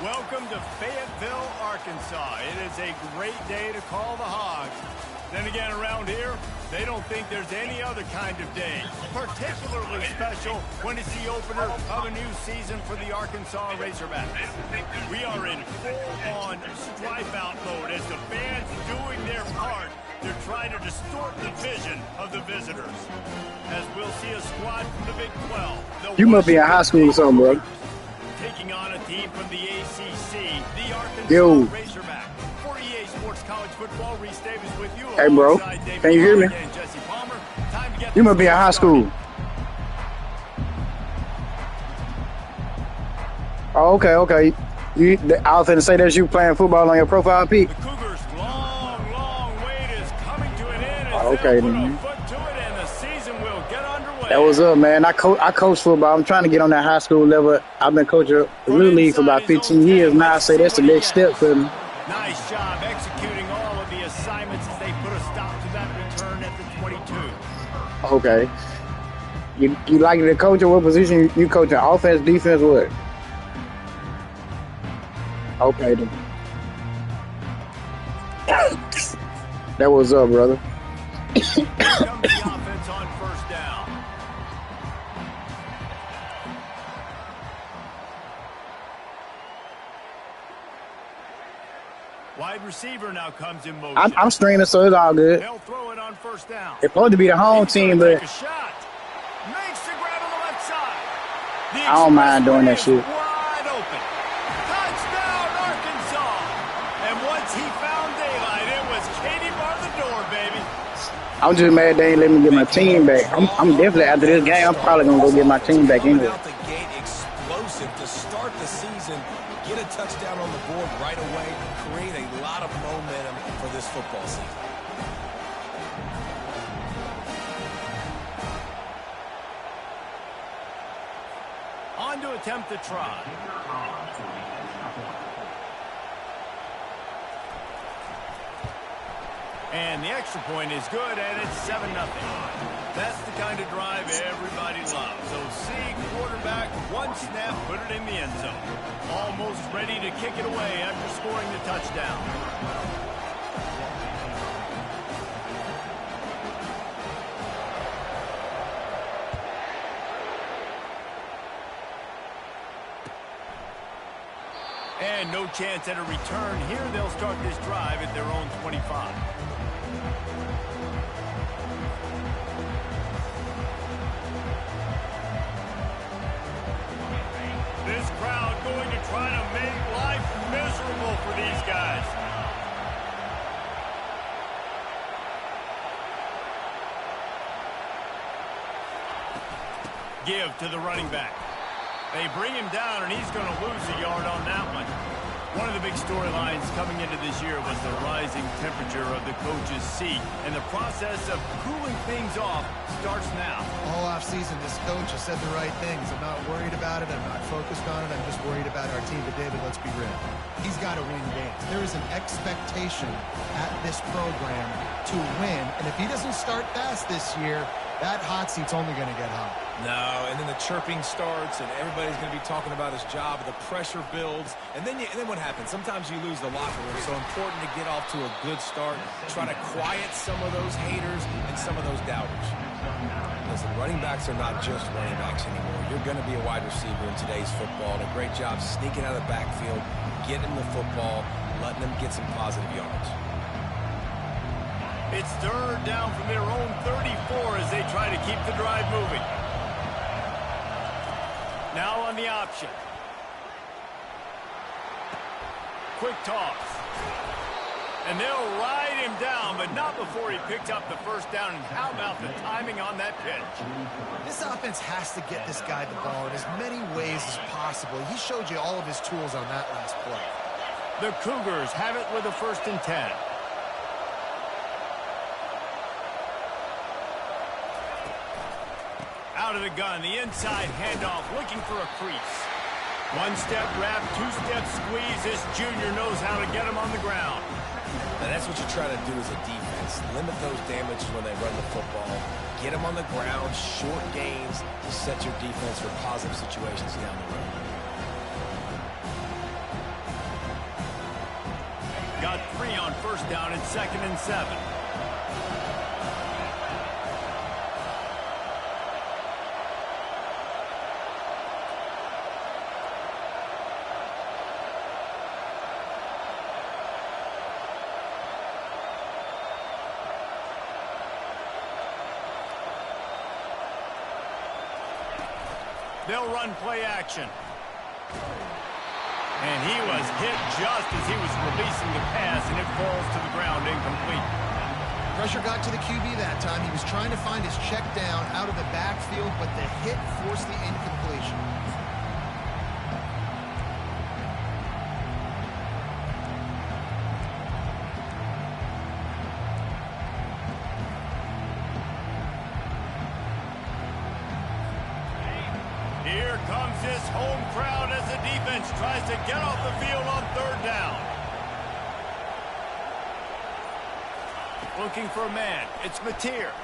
Welcome to Fayetteville, Arkansas. It is a great day to call the Hogs. Then again, around here, they don't think there's any other kind of day. Particularly special when it's the opener of a new season for the Arkansas Razorbacks. We are in full-on stripe-out mode as the fans doing their part to try to distort the vision of the visitors. As we'll see a squad from the Big 12. You must be in high school or something, bro. Taking on a team from the ACC, the Arkansas Razorback. 48 Sports College Football, Reese Davis with you. Hey, bro, can you hear me? You must be in high school. Oh, okay. I was going to say that's you playing football on your profile, Pete. The Cougars' long wait is coming to an end. Okay, then. That was up, man. I coach football. I'm trying to get on that high school level. I've been coaching the Little League for about 15 years now. I say that's the next step for me. Nice job executing all of the assignments as they put a stop to that return at the 22. Okay. You like to coach or what position you coaching? Offense, defense, what? Okay, then. That was up, brother. Wide receiver now comes in motion. I'm streaming, so it's all good. They'll throw it on first down. It's supposed to be the home team, but Makes the grab on the left side. I don't mind doing that shit. Wide open. Touchdown, Arkansas. And once he found daylight, it was Katie bar the door, baby. I'm just mad they ain't let me get my team back. I'm definitely, after this game, I'm probably going to go get my team back anyway. Out the gate, explosive to start the season. Get a touchdown on the board right away. Create a lot of momentum for this football season. On to attempt the try. And the extra point is good, and it's 7-0. That's the kind of drive everybody loves. So see quarterback, one snap, put it in the end zone. Almost ready to kick it away after scoring the touchdown. And no chance at a return here. They'll start this drive at their own 25. This crowd going to try to make life miserable for these guys. Give to the running back. They bring him down, and he's going to lose a yard on that one. One of the big storylines coming into this year was the rising temperature of the coach's seat, and the process of cooling things off starts now. All offseason, this coach has said the right things. I'm not worried about it. I'm not focused on it. I'm just worried about our team. But, David, let's be real. He's got to win games. There is an expectation at this program to win, and if he doesn't start fast this year, that hot seat's only going to get hot. No, and then the chirping starts, and everybody's going to be talking about his job, and the pressure builds, and then what happens? Sometimes you lose the locker room, so important to get off to a good start, try to quiet some of those haters and some of those doubters. Listen, running backs are not just running backs anymore. You're going to be a wide receiver in today's football, and a great job sneaking out of the backfield, getting the football, letting them get some positive yards. It's third down from their own 34 as they try to keep the drive moving. Now on the option. Quick toss. And they'll ride him down, but not before he picks up the first down. And how about the timing on that pitch? This offense has to get this guy the ball in as many ways as possible. He showed you all of his tools on that last play. The Cougars have it with a 1st and 10. Out of the gun, the inside handoff, looking for a crease. One-step wrap, two-step squeeze. This junior knows how to get him on the ground. And that's what you try to do as a defense. Limit those damages when they run the football. Get them on the ground, short gains to set your defense for positive situations down the road. got 3 on first down and 2nd and 7. They'll run play action. And he was hit just as he was releasing the pass, and it falls to the ground incomplete. Pressure got to the QB that time. He was trying to find his check down out of the backfield, but the hit forced the incompletion. Here comes this home crowd as the defense tries to get off the field on 3rd down. Looking for a man. It's Mateer.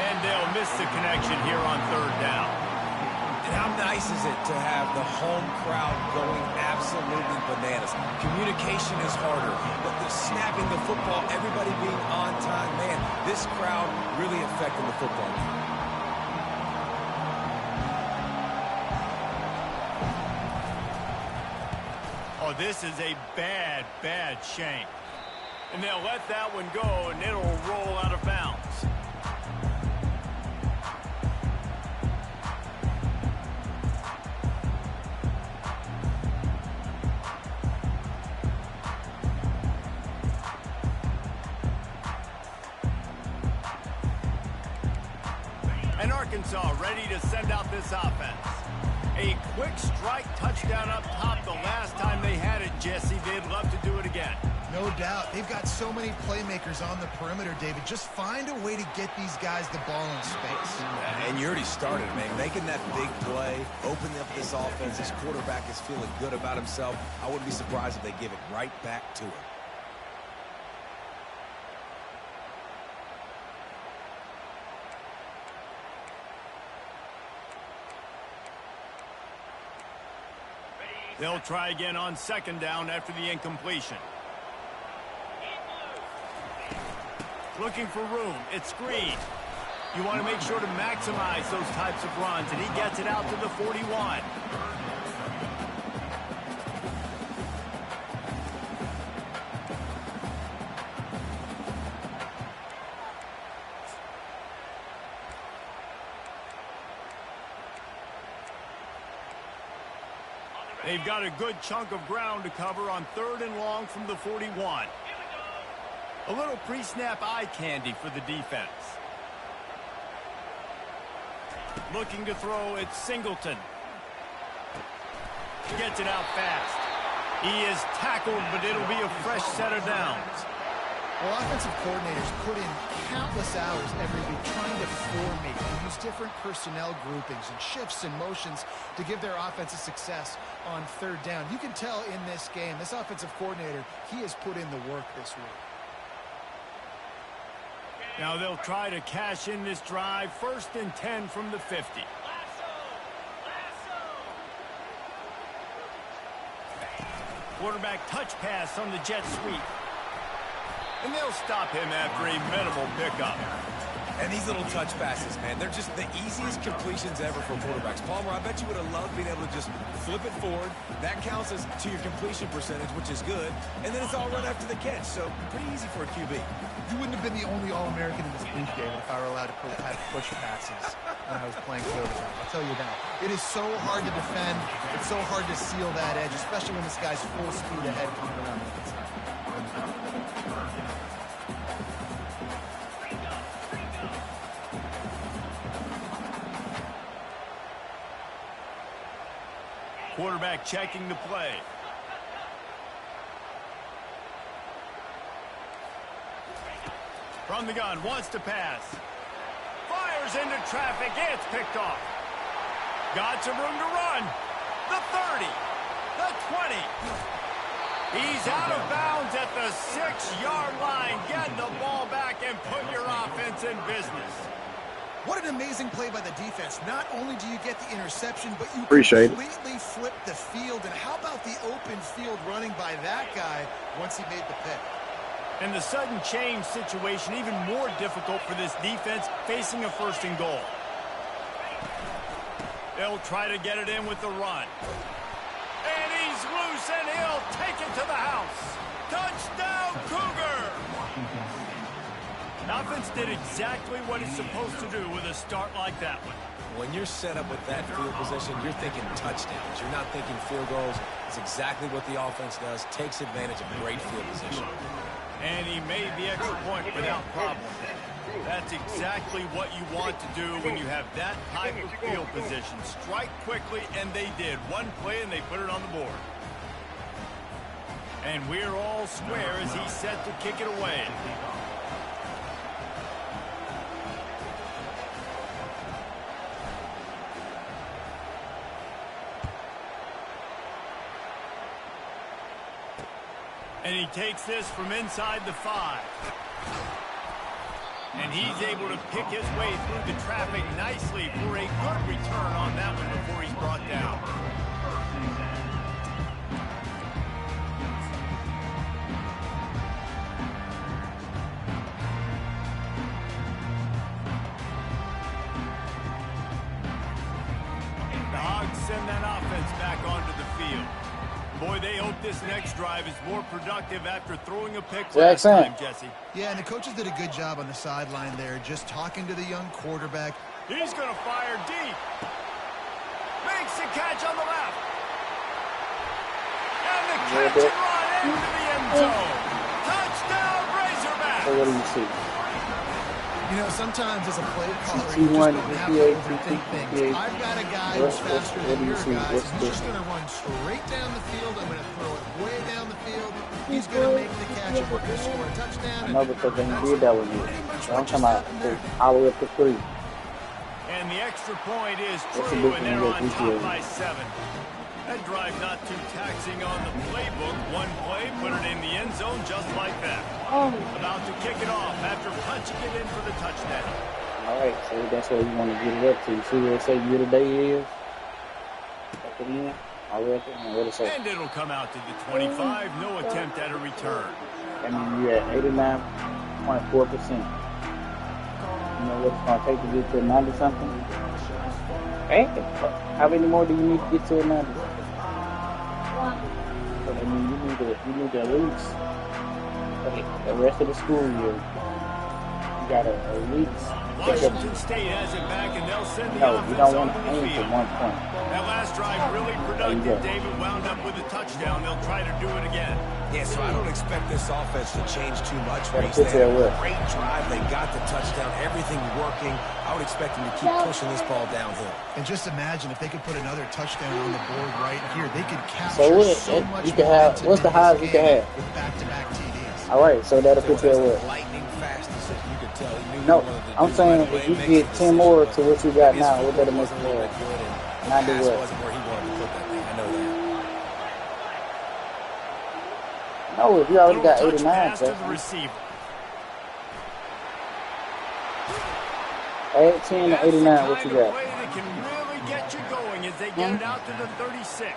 And they'll miss the connection here on 3rd down. And how nice is it to have the home crowd going absolutely bananas? Communication is harder, but the snapping the football, everybody being on time, man, this crowd really affecting the football game. Oh, this is a bad, bad shame. And they'll let that one go, and it'll roll out of bounds. And Arkansas ready to send out this offense. A quick strike touchdown up top the last time they had it, Jesse. They'd love to do it again. No doubt. They've got so many playmakers on the perimeter, David. Just find a way to get these guys the ball in space. And you already started, man. Making that big play, opening up this offense. This quarterback is feeling good about himself. I wouldn't be surprised if they give it right back to him. They'll try again on 2nd down after the incompletion. Looking for room. It's Green. You want to make sure to maximize those types of runs, and he gets it out to the 41. They've got a good chunk of ground to cover on 3rd and long from the 41. A little pre-snap eye candy for the defense. Looking to throw, it's Singleton. Gets it out fast. He is tackled, but it'll be a fresh set of downs. Well, offensive coordinators put in countless hours every week trying to formate and use different personnel groupings and shifts and motions to give their offensive success on 3rd down. You can tell in this game, this offensive coordinator, he has put in the work this week. Now they'll try to cash in this drive. 1st and 10 from the 50. Quarterback touch pass on the jet sweep. And they'll stop him after a minimal pickup. And these little touch passes, man, they're just the easiest completions ever for quarterbacks. Palmer, I bet you would have loved being able to just flip it forward. That counts as to your completion percentage, which is good. And then it's all run after the catch, so pretty easy for a QB. You wouldn't have been the only All-American in this league, David, if I were allowed to have push passes when I was playing quarterback. I'll tell you that. It is so hard to defend. It's so hard to seal that edge, especially when this guy's full speed ahead coming around the inside. Quarterback checking the play. From the gun, wants to pass. Fires into traffic, it's picked off. Got some room to run. The 30, the 20. He's out of bounds at the 6-yard line. Get the ball back and put your offense in business. What an amazing play by the defense. Not only do you get the interception, but you completely flip the field. And how about the open field running by that guy once he made the pick? And the sudden change situation even more difficult for this defense facing a first and goal. They'll try to get it in with the run. And he's loose, and he'll take it to the house. Touchdown, Cougar! Offense did exactly what it's supposed to do with a start like that one. When you're set up with that field position, you're thinking touchdowns. You're not thinking field goals. It's exactly what the offense does. Takes advantage of great field position. And he made the extra point without problem. That's exactly what you want to do when you have that type of field position. Strike quickly, and they did. One play, and they put it on the board. And we're all square as he's set to kick it away. And he takes this from inside the 5. And he's able to pick his way through the traffic nicely for a good return on that one before he's brought down. The Hogs send that offense back onto the field. Boy, they hope this next drive is more productive after throwing a pick last time, Jesse. Yeah, and the coaches did a good job on the sideline there, just talking to the young quarterback. He's going to fire deep. Makes the catch on the left. And the catch and run into the end zone. Touchdown, Razorback. So what do you see? You know, sometimes as a play caller, you just don't have to overthink things. I've got a guy who's faster than your guys. He's just going to run straight down the field. I'm going to throw it way down the field. He's going to make the catch and we're going to score a touchdown. I know because they did that with you. I'm talking about all the way up to 3. And the extra point is true, and they're on top by 7. That drive not too taxing on the playbook. One play, put it in the end zone just like that. About to kick it off after punching it in for the touchdown. All right, so that's what you want to get it up to. You see what it say year today is? Up it in. All right, and what it say? And it'll come out to the 25. No attempt at a return. I mean, you're at 89.4%. You know what it's going to take to get to 90-something? Hey, how many more do you need to get to a 90? So, I mean, you need to at least, the rest of the school year, you got to at least. Washington State has it back, and they'll send the No, you don't want to offense aim for 1 point. That last drive really productive. David wound up with a touchdown. They'll try to do it again. Yeah, so I don't expect this offense to change too much. Gotta Reese. put They had that a with. great drive. They got the touchdown. Everything working. I would expect them to keep pushing this ball downhill. And just imagine if they could put another touchdown on the board right here. They could capture So so much you can have, what's the highest you can have? with back-to-back TDs. All right, so that'll put you at what? Lightning fast decision. You could tell he knew No, he wanted to I'm do saying right away. if you Makes get the 10 more to decision, what you got his now, foot what that'll make wasn't it really more? good, and Not the do pass what? wasn't where he wanted to put that thing. I know that. No, if you already got 8 or 9, Pass to the Justin. receiver. Add 10 to 89, what you got? Play that can really get you going as they get it out to the 36.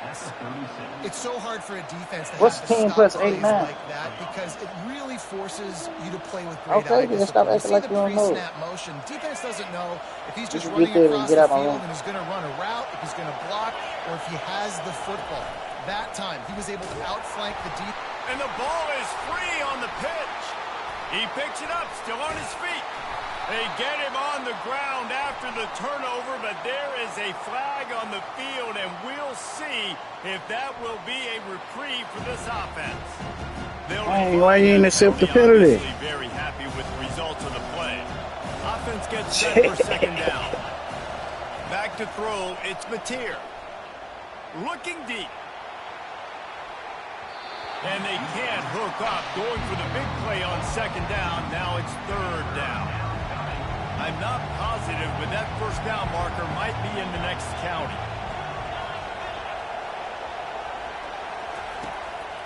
It's so hard for a defense to What's have to 10 stop plus plays 8, 9? like that because it really forces you to play with great Okay, eye then stop discipline. You acting see like the you don't know. pre-snap motion. Defense doesn't know if he's just You running get there and across get the out my field room. and he's going to run a route, if he's going to block, or if he has the football. That time, he was able to outflank the deep. And the ball is free on the pitch. He picks it up, still on his feet. They get him on the ground after the turnover, but there is a flag on the field, and we'll see if that will be a reprieve for this offense. Hey, why you ain't accept the penalty? Obviously very happy with the results of the play. Offense gets set for second down. Back to throw, it's Mateer. Looking deep. And they can't hook up, going for the big play on second down. Now it's third down. I'm not positive, but that first down marker might be in the next county.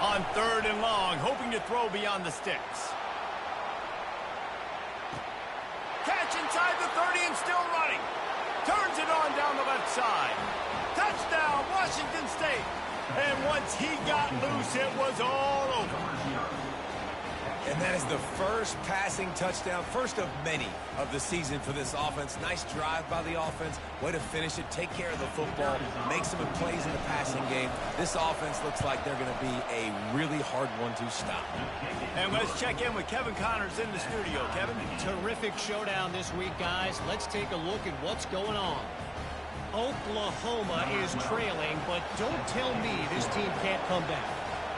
On third and long, hoping to throw beyond the sticks. Catch inside the 30 and still running. Washington State. And once he got loose, it was all over. And that is the first passing touchdown, first of many of the season for this offense. Nice drive by the offense. Way to finish it, take care of the football, make some plays in the passing game. This offense looks like they're going to be a really hard one to stop. And let's check in with Kevin Connors in the studio. Kevin? Terrific showdown this week, guys. Let's take a look at what's going on. Oklahoma is trailing, but don't tell me this team can't come back.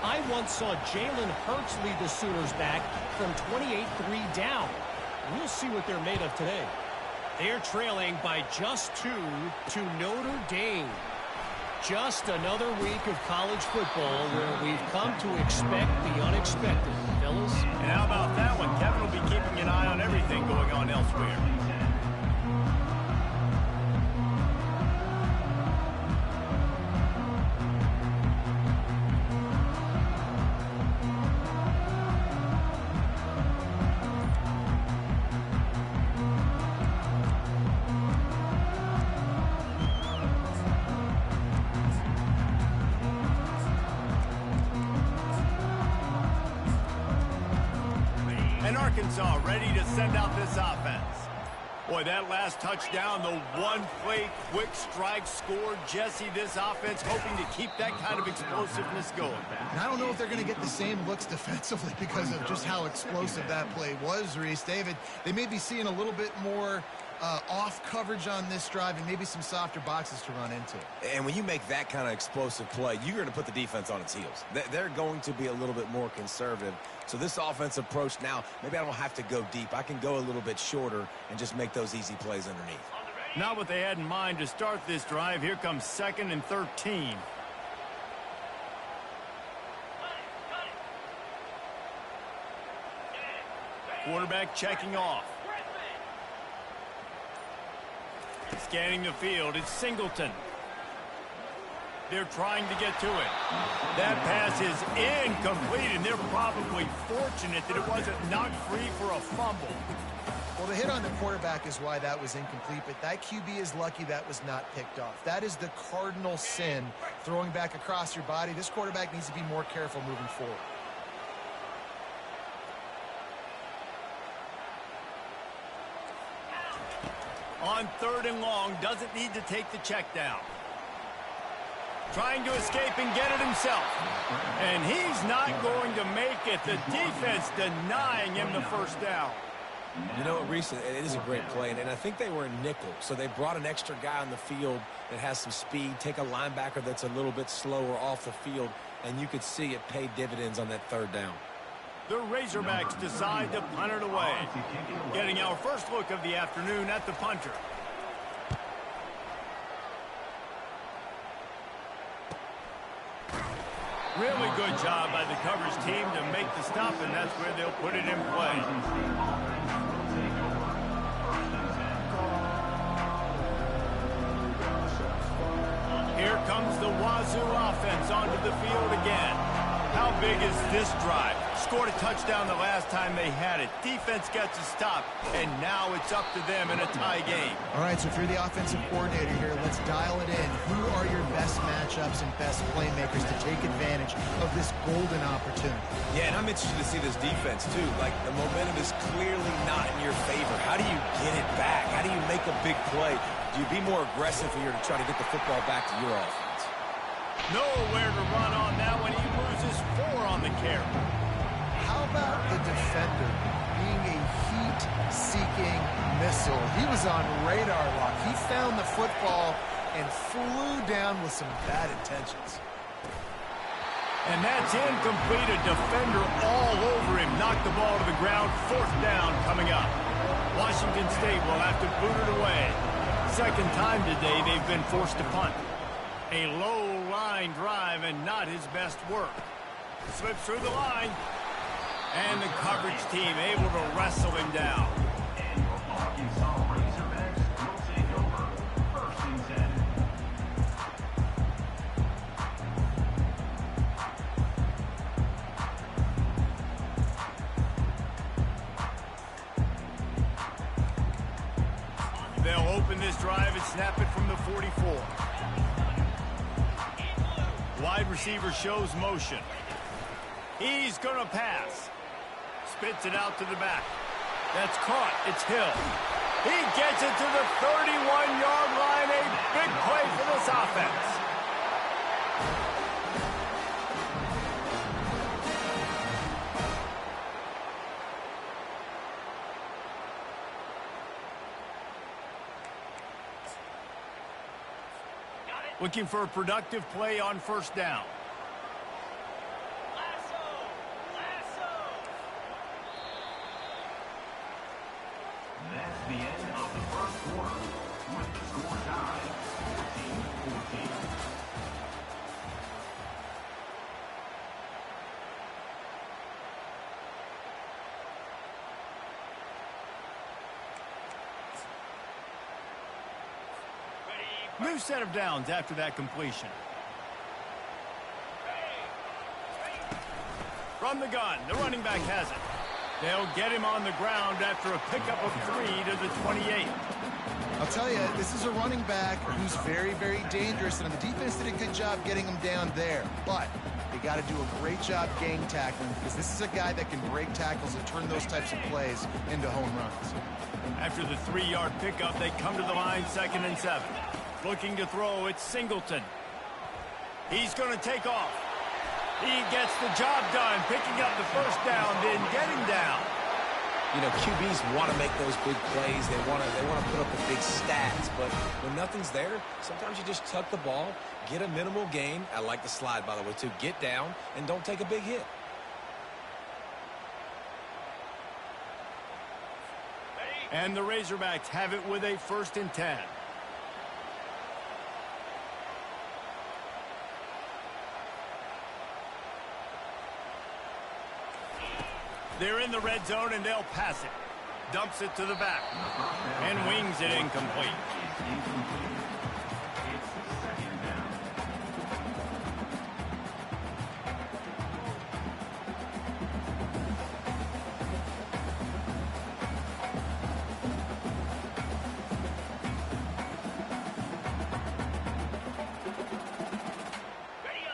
I once saw Jalen Hurts lead the Sooners back from 28-3 down. We'll see what they're made of today. They're trailing by just 2 to Notre Dame. Just another week of college football where we've come to expect the unexpected, fellas. And how about that one? Kevin will be keeping an eye on everything going on elsewhere. And Arkansas ready to send out this offense. Boy, that last touchdown, the one-play quick strike score. Jesse, this offense hoping to keep that kind of explosiveness going. And I don't know if they're going to get the same looks defensively because of just how explosive that play was, Reese. David, they may be seeing a little bit more off coverage on this drive and maybe some softer boxes to run into. And when you make that kind of explosive play, you're going to put the defense on its heels. They're going to be a little bit more conservative. So this offense approach now, maybe I don't have to go deep. I can go a little bit shorter and just make those easy plays underneath. Not what they had in mind to start this drive. Here comes 2nd and 13. Quarterback checking off. Scanning the field, it's Singleton. They're trying to get to it. That pass is incomplete, and they're probably fortunate that it wasn't knocked free for a fumble. Well, the hit on the quarterback is why that was incomplete, but that QB is lucky that was not picked off. That is the cardinal sin, throwing back across your body. This quarterback needs to be more careful moving forward. On 3rd and long, doesn't need to take the check down. Trying to escape and get it himself. And he's not going to make it. The defense denying him the first down. You know what, Reese, it is a great play, and I think they were in nickel, so they brought an extra guy on the field that has some speed, take a linebacker that's a little bit slower off the field, and you could see it paid dividends on that 3rd down. The Razorbacks decide to punt it away. Getting our first look of the afternoon at the punter. Really good job by the coverage team to make the stop, and that's where they'll put it in play. Here comes the Wazoo offense onto the field again. How big is this drive? Scored a touchdown the last time they had it. Defense gets a stop, and now it's up to them in a tie game. All right, so if you're the offensive coordinator here, let's dial it in. Who are your best matchups and best playmakers to take advantage of this golden opportunity? Yeah, and I'm interested to see this defense, too. Like, the momentum is clearly not in your favor. How do you get it back? How do you make a big play? Do you be more aggressive here to try to get the football back to your offense? Nowhere to run on that one. He loses 4 on the carry. How about the defender being a heat-seeking missile? He was on radar lock. He found the football and flew down with some bad intentions. And that's incomplete. A defender all over him. Knocked the ball to the ground. 4th down coming up. Washington State will have to boot it away. 2nd time today they've been forced to punt. A low-line drive and not his best work. Slips through the line. And the coverage team able to wrestle him down. They'll open this drive and snap it from the 44. Wide receiver shows motion. He's going to pass. Spits it out to the back. That's caught. It's Hill. He gets it to the 31-yard line. A big play for this offense. Looking for a productive play on first down. That's the end of the first quarter with the score tied 14-14. New set of downs after that completion. From the gun, the running back has it. They'll get him on the ground after a pickup of 3 to the 28. I'll tell you, this is a running back who's very, very dangerous, and the defense did a good job getting him down there. But they got to do a great job gang tackling, because this is a guy that can break tackles and turn those types of plays into home runs. After the 3-yard pickup, they come to the line, 2nd and 7. Looking to throw, it's Singleton. He's going to take off. He gets the job done, picking up the first down, then getting down. You know, QBs want to make those big plays. They want to put up the big stats. But when nothing's there, sometimes you just tuck the ball, get a minimal gain. I like the slide, by the way, too. Get down and don't take a big hit. And the Razorbacks have it with a 1st and 10. They're in the red zone, and they'll pass it. Dumps it to the back. And wings it incomplete.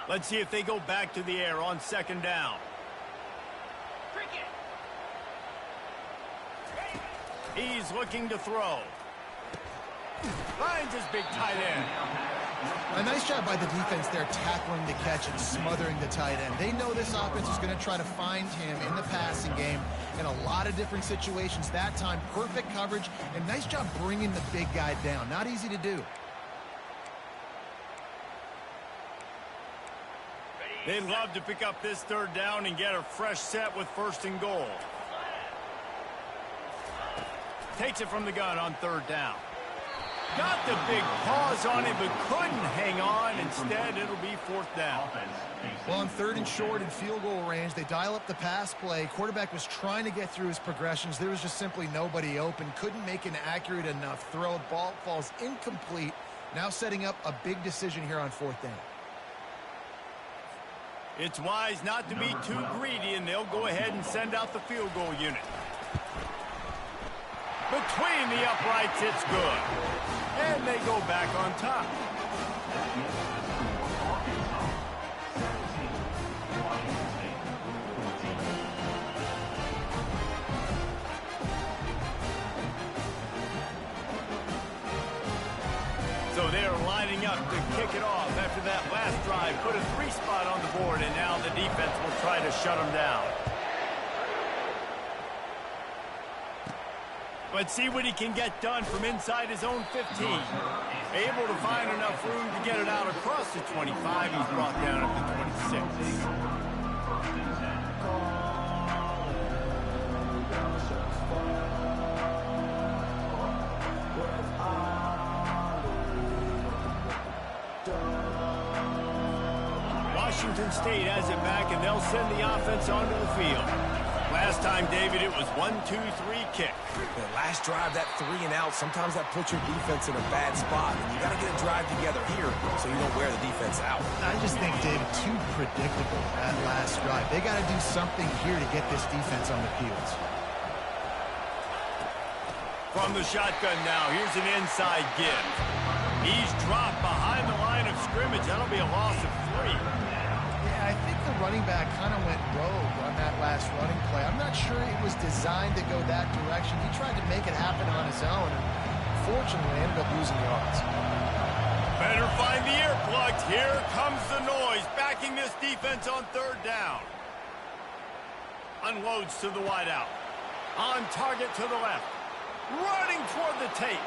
Let's see if they go back to the air on 2nd down. He's looking to throw. Finds his big tight end. A nice job by the defense there, tackling the catch and smothering the tight end. They know this offense is going to try to find him in the passing game in a lot of different situations. That time, perfect coverage, and nice job bringing the big guy down. Not easy to do. They'd love to pick up this 3rd down and get a fresh set with 1st and goal. Takes it from the gun on 3rd down. Got the big paws on it, but couldn't hang on. Instead, it'll be 4th down. Well, on 3rd and short in field goal range, they dial up the pass play. Quarterback was trying to get through his progressions. There was just simply nobody open. Couldn't make an accurate enough throw. Ball falls incomplete. Now setting up a big decision here on 4th down. It's wise not to be too greedy, and they'll go ahead and send out the field goal unit. Between the uprights, it's good. And they go back on top. So they're lining up to kick it off after that last drive. Put a 3-spot on the board, and now the defense will try to shut them down. Let's see what he can get done from inside his own 15. Able to find enough room to get it out across the 25. He's brought down at the 26. Washington State has it back, and they'll send the offense onto the field. Last time, David, it was 1-2-3 kick. The last drive, that 3 and out, sometimes that puts your defense in a bad spot. And you got to get a drive together here so you don't wear the defense out. I just think, David, too predictable that last drive. They got to do something here to get this defense on the field. From the shotgun now, here's an inside give. He's dropped behind the line of scrimmage. That'll be a loss of 3. running back kind of went rogue on that last running play. I'm not sure it was designed to go that direction. He tried to make it happen on his own, and fortunately ended up losing yards. Better find the earplugs. Here comes the noise, backing this defense on third down. Unloads to the wideout. On target to the left. Running toward the tape.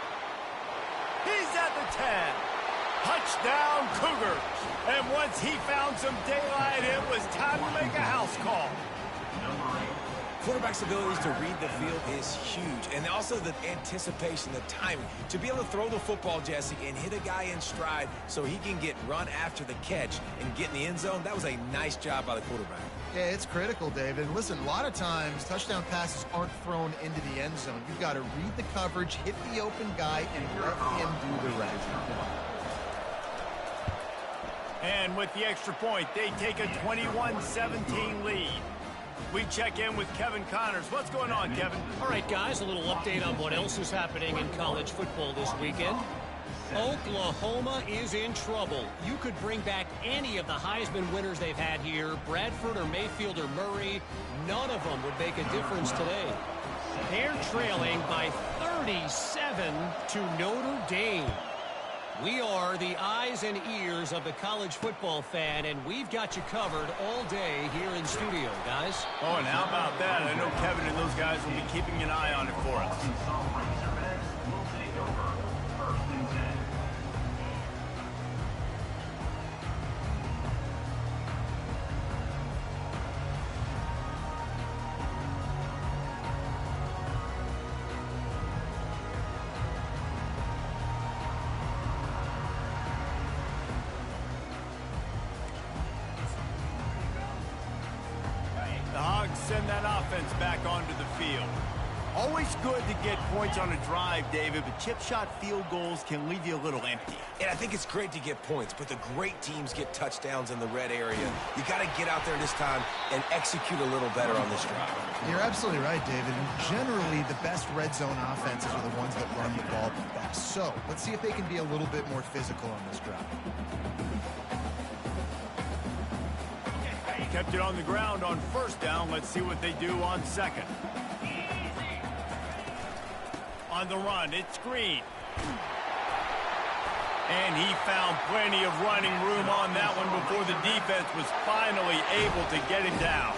He's at the 10. Touchdown, Cougars. And once he found some daylight, it was time to make a house call. Quarterback's abilities to read the field is huge. And also the anticipation, the timing. To be able to throw the football, Jesse, and hit a guy in stride so he can get run after the catch and get in the end zone, that was a nice job by the quarterback. Yeah, it's critical, David. Listen, a lot of times touchdown passes aren't thrown into the end zone. You've got to read the coverage, hit the open guy, and let him do the rest. And with the extra point, they take a 21-17 lead. We check in with Kevin Connors. What's going on, Kevin? All right, guys, a little update on what else is happening in college football this weekend. Oklahoma is in trouble. You could bring back any of the Heisman winners they've had here, Bradford or Mayfield or Murray. None of them would make a difference today. They're trailing by 37 to Notre Dame. We are the eyes and ears of the college football fan, and we've got you covered all day here in studio, guys. Oh, and how about that? I know Kevin and those guys will be keeping an eye on it for us. Razorbacks will take over 1st and 10. The Hogs send that offense back onto the field. Always good to get points on a drive, David, but chip shot field goals can leave you a little empty. And I think it's great to get points, but the great teams get touchdowns in the red area. You got to get out there this time and execute a little better on this drive. You're absolutely right, David. And generally, the best red zone offenses are the ones that run the ball the best. So let's see if they can be a little bit more physical on this drive. Kept it on the ground on first down. Let's see what they do on second. On the run, it's Green. And he found plenty of running room on that one before the defense was finally able to get him down.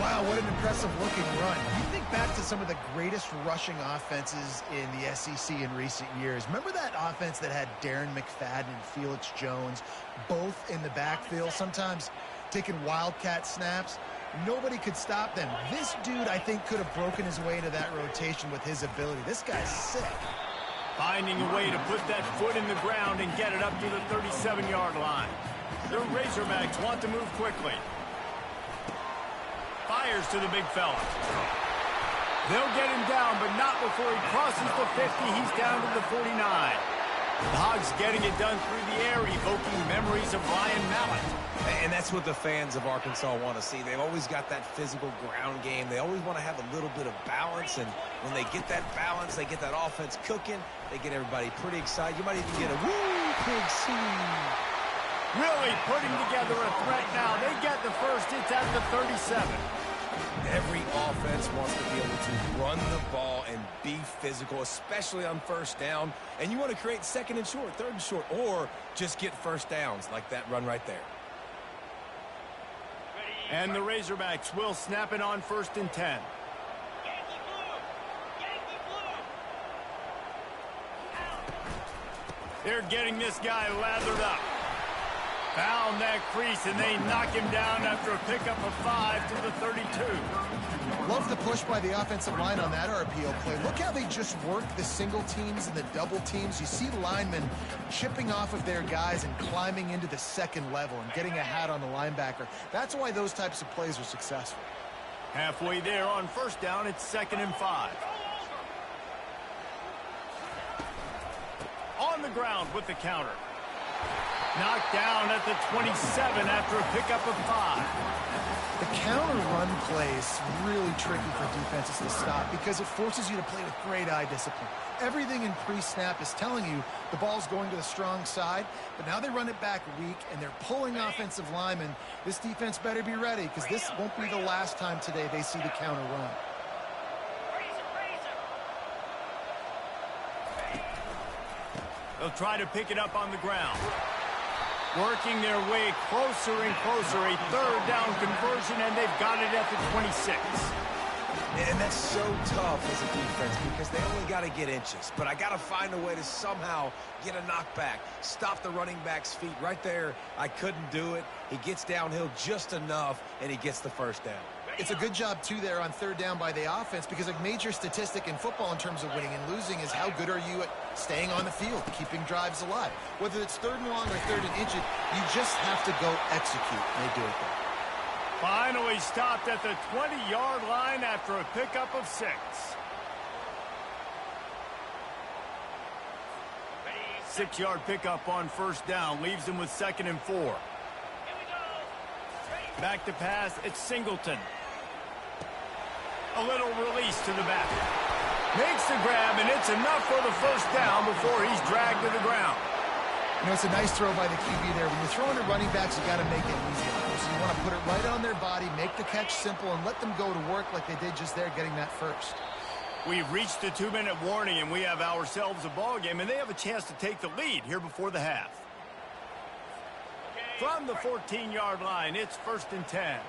Wow, what an impressive looking run. You think back to some of the greatest rushing offenses in the SEC in recent years. Remember that offense that had Darren McFadden and Felix Jones both in the backfield, sometimes taking wildcat snaps? Nobody could stop them. This dude, I think, could have broken his way into that rotation with his ability. This guy's sick. Finding a way to put that foot in the ground and get it up to the 37-yard line. The Razorbacks want to move quickly. Fires to the big fella. They'll get him down, but not before he crosses the 50. He's down to the 49. The Hogs getting it done through the air, evoking memories of Ryan Mallett. And that's what the fans of Arkansas want to see. They've always got that physical ground game. They always want to have a little bit of balance, and when they get that balance, they get that offense cooking, they get everybody pretty excited. You might even get a woo, big C. Really putting together a threat now. They get the first. It's at the 37. Every offense wants to be able to run the ball and be physical, especially on first down. And you want to create second and short, third and short, or just get first downs like that run right there. And the Razorbacks will snap it on 1st and 10. They're getting this guy lathered up. Found that crease, and they knock him down after a pickup of 5 to the 32. Love the push by the offensive line on that RPO play. Look how they just work the single teams and the double teams. You see linemen chipping off of their guys and climbing into the second level and getting a hat on the linebacker. That's why those types of plays are successful. Halfway there on first down, it's 2nd and 5. On the ground with the counter. Knocked down at the 27 after a pickup of 5. The counter run play is really tricky for defenses to stop because it forces you to play with great eye discipline. Everything in pre-snap is telling you the ball's going to the strong side, but now they run it back weak and they're pulling offensive linemen. This defense better be ready because this won't be the last time today they see the counter run. They'll try to pick it up on the ground. Working their way closer and closer. A third down conversion, and they've got it at the 26. And that's so tough as a defense because they only got to get inches. But I got to find a way to somehow get a knockback, stop the running back's feet. Right there, I couldn't do it. He gets downhill just enough, and he gets the first down. It's a good job, too, there on third down by the offense because a major statistic in football in terms of winning and losing is how good are you at staying on the field, keeping drives alive. Whether it's third and long or third and inches, you just have to go execute. And they do it there. Finally stopped at the 20-yard line after a pickup of 6. 6-yard pickup on first down leaves them with 2nd and 4. Back to pass, it's Singleton. A little release to the back. Makes the grab, and it's enough for the first down before he's dragged to the ground. You know, it's a nice throw by the QB there. When you're throwing to running backs, you got to make it easy. So you want to put it right on their body, make the catch simple, and let them go to work like they did just there, getting that first. We've reached the 2-minute warning, and we have ourselves a ball game, and they have a chance to take the lead here before the half. From the 14-yard line, it's 1st and 10.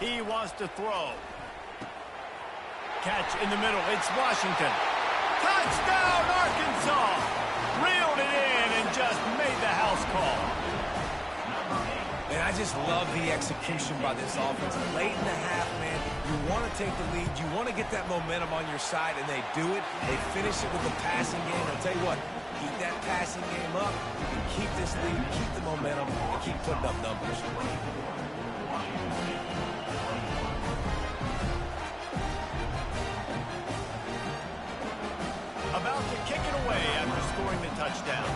He wants to throw. Catch in the middle. It's Washington. Touchdown, Arkansas! Reeled it in and just made the house call. And I just love the execution by this offense. Late in the half, man, you want to take the lead. You want to get that momentum on your side, and they do it. They finish it with the passing game. I'll tell you what, keep that passing game up. Keep this lead, keep the momentum, and keep putting up numbers. About to kick it away after scoring the touchdown.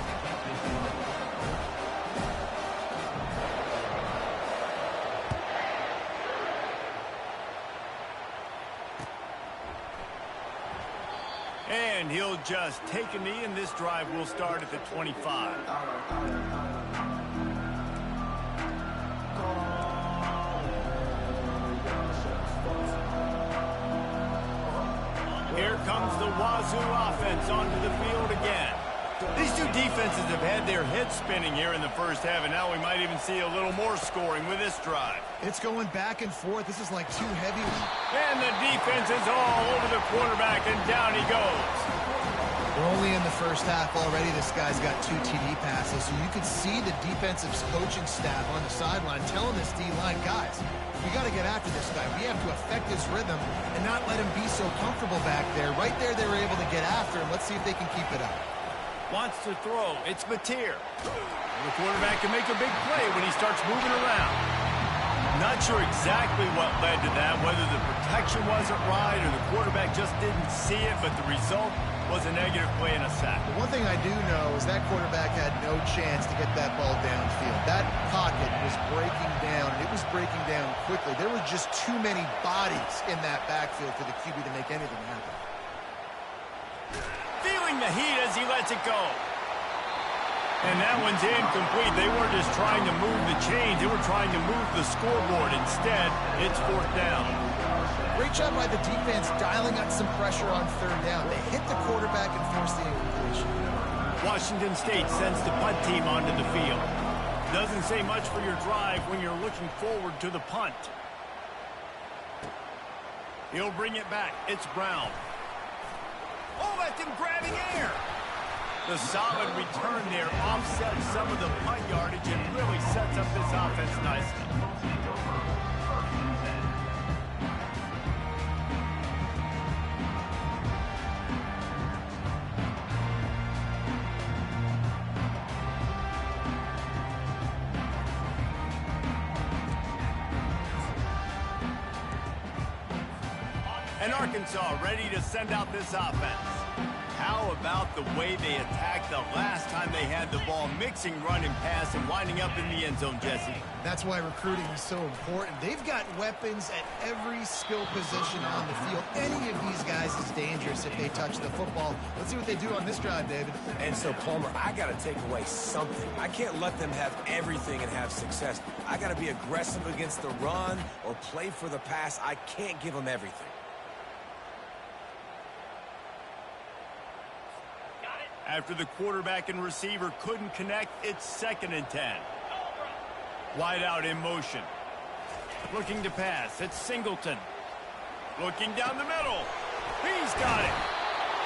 And he'll just take a knee, and this drive will start at the 25. Here comes the Wazoo offense onto the field again. These two defenses have had their heads spinning here in the first half, and now we might even see a little more scoring with this drive. It's going back and forth. This is like two heavy. And the defense is all over the quarterback, and down he goes. We're only in the first half already. This guy's got 2 TD passes, so you could see the defensive coaching staff on the sideline telling this D-line, guys, we got to get after this guy. We have to affect his rhythm and not let him be so comfortable back there. Right there, they were able to get after him. Let's see if they can keep it up. Wants to throw. It's Mateer. The quarterback can make a big play when he starts moving around. Not sure exactly what led to that, whether the protection wasn't right or the quarterback just didn't see it, but the result was a negative play and a sack. The one thing I do know is that quarterback had no chance to get that ball downfield. That pocket was breaking down, and it was breaking down quickly. There were just too many bodies in that backfield for the QB to make anything happen. Feeling the heat as he lets it go. And that one's incomplete. They weren't just trying to move the chains. They were trying to move the scoreboard. Instead, it's 4th down. Great job by the defense dialing up some pressure on third down. They hit the quarterback and forced the incompletion. Washington State sends the punt team onto the field. Doesn't say much for your drive when you're looking forward to the punt. He'll bring it back. It's Brown. Oh, that's him grabbing air. The solid return there offsets some of the punt yardage and really sets up this offense nicely. And Arkansas ready to send out this offense. How about the way they attacked the last time they had the ball, mixing run and pass and winding up in the end zone, Jesse. That's why recruiting is so important. They've got weapons at every skill position on the field. Any of these guys is dangerous if they touch the football. Let's see what they do on this drive, David. And so, Palmer, I got to take away something. I can't let them have everything and have success. I got to be aggressive against the run or play for the pass. I can't give them everything. After the quarterback and receiver couldn't connect, it's 2nd and 10. Wide out in motion. Looking to pass. It's Singleton. Looking down the middle. He's got it.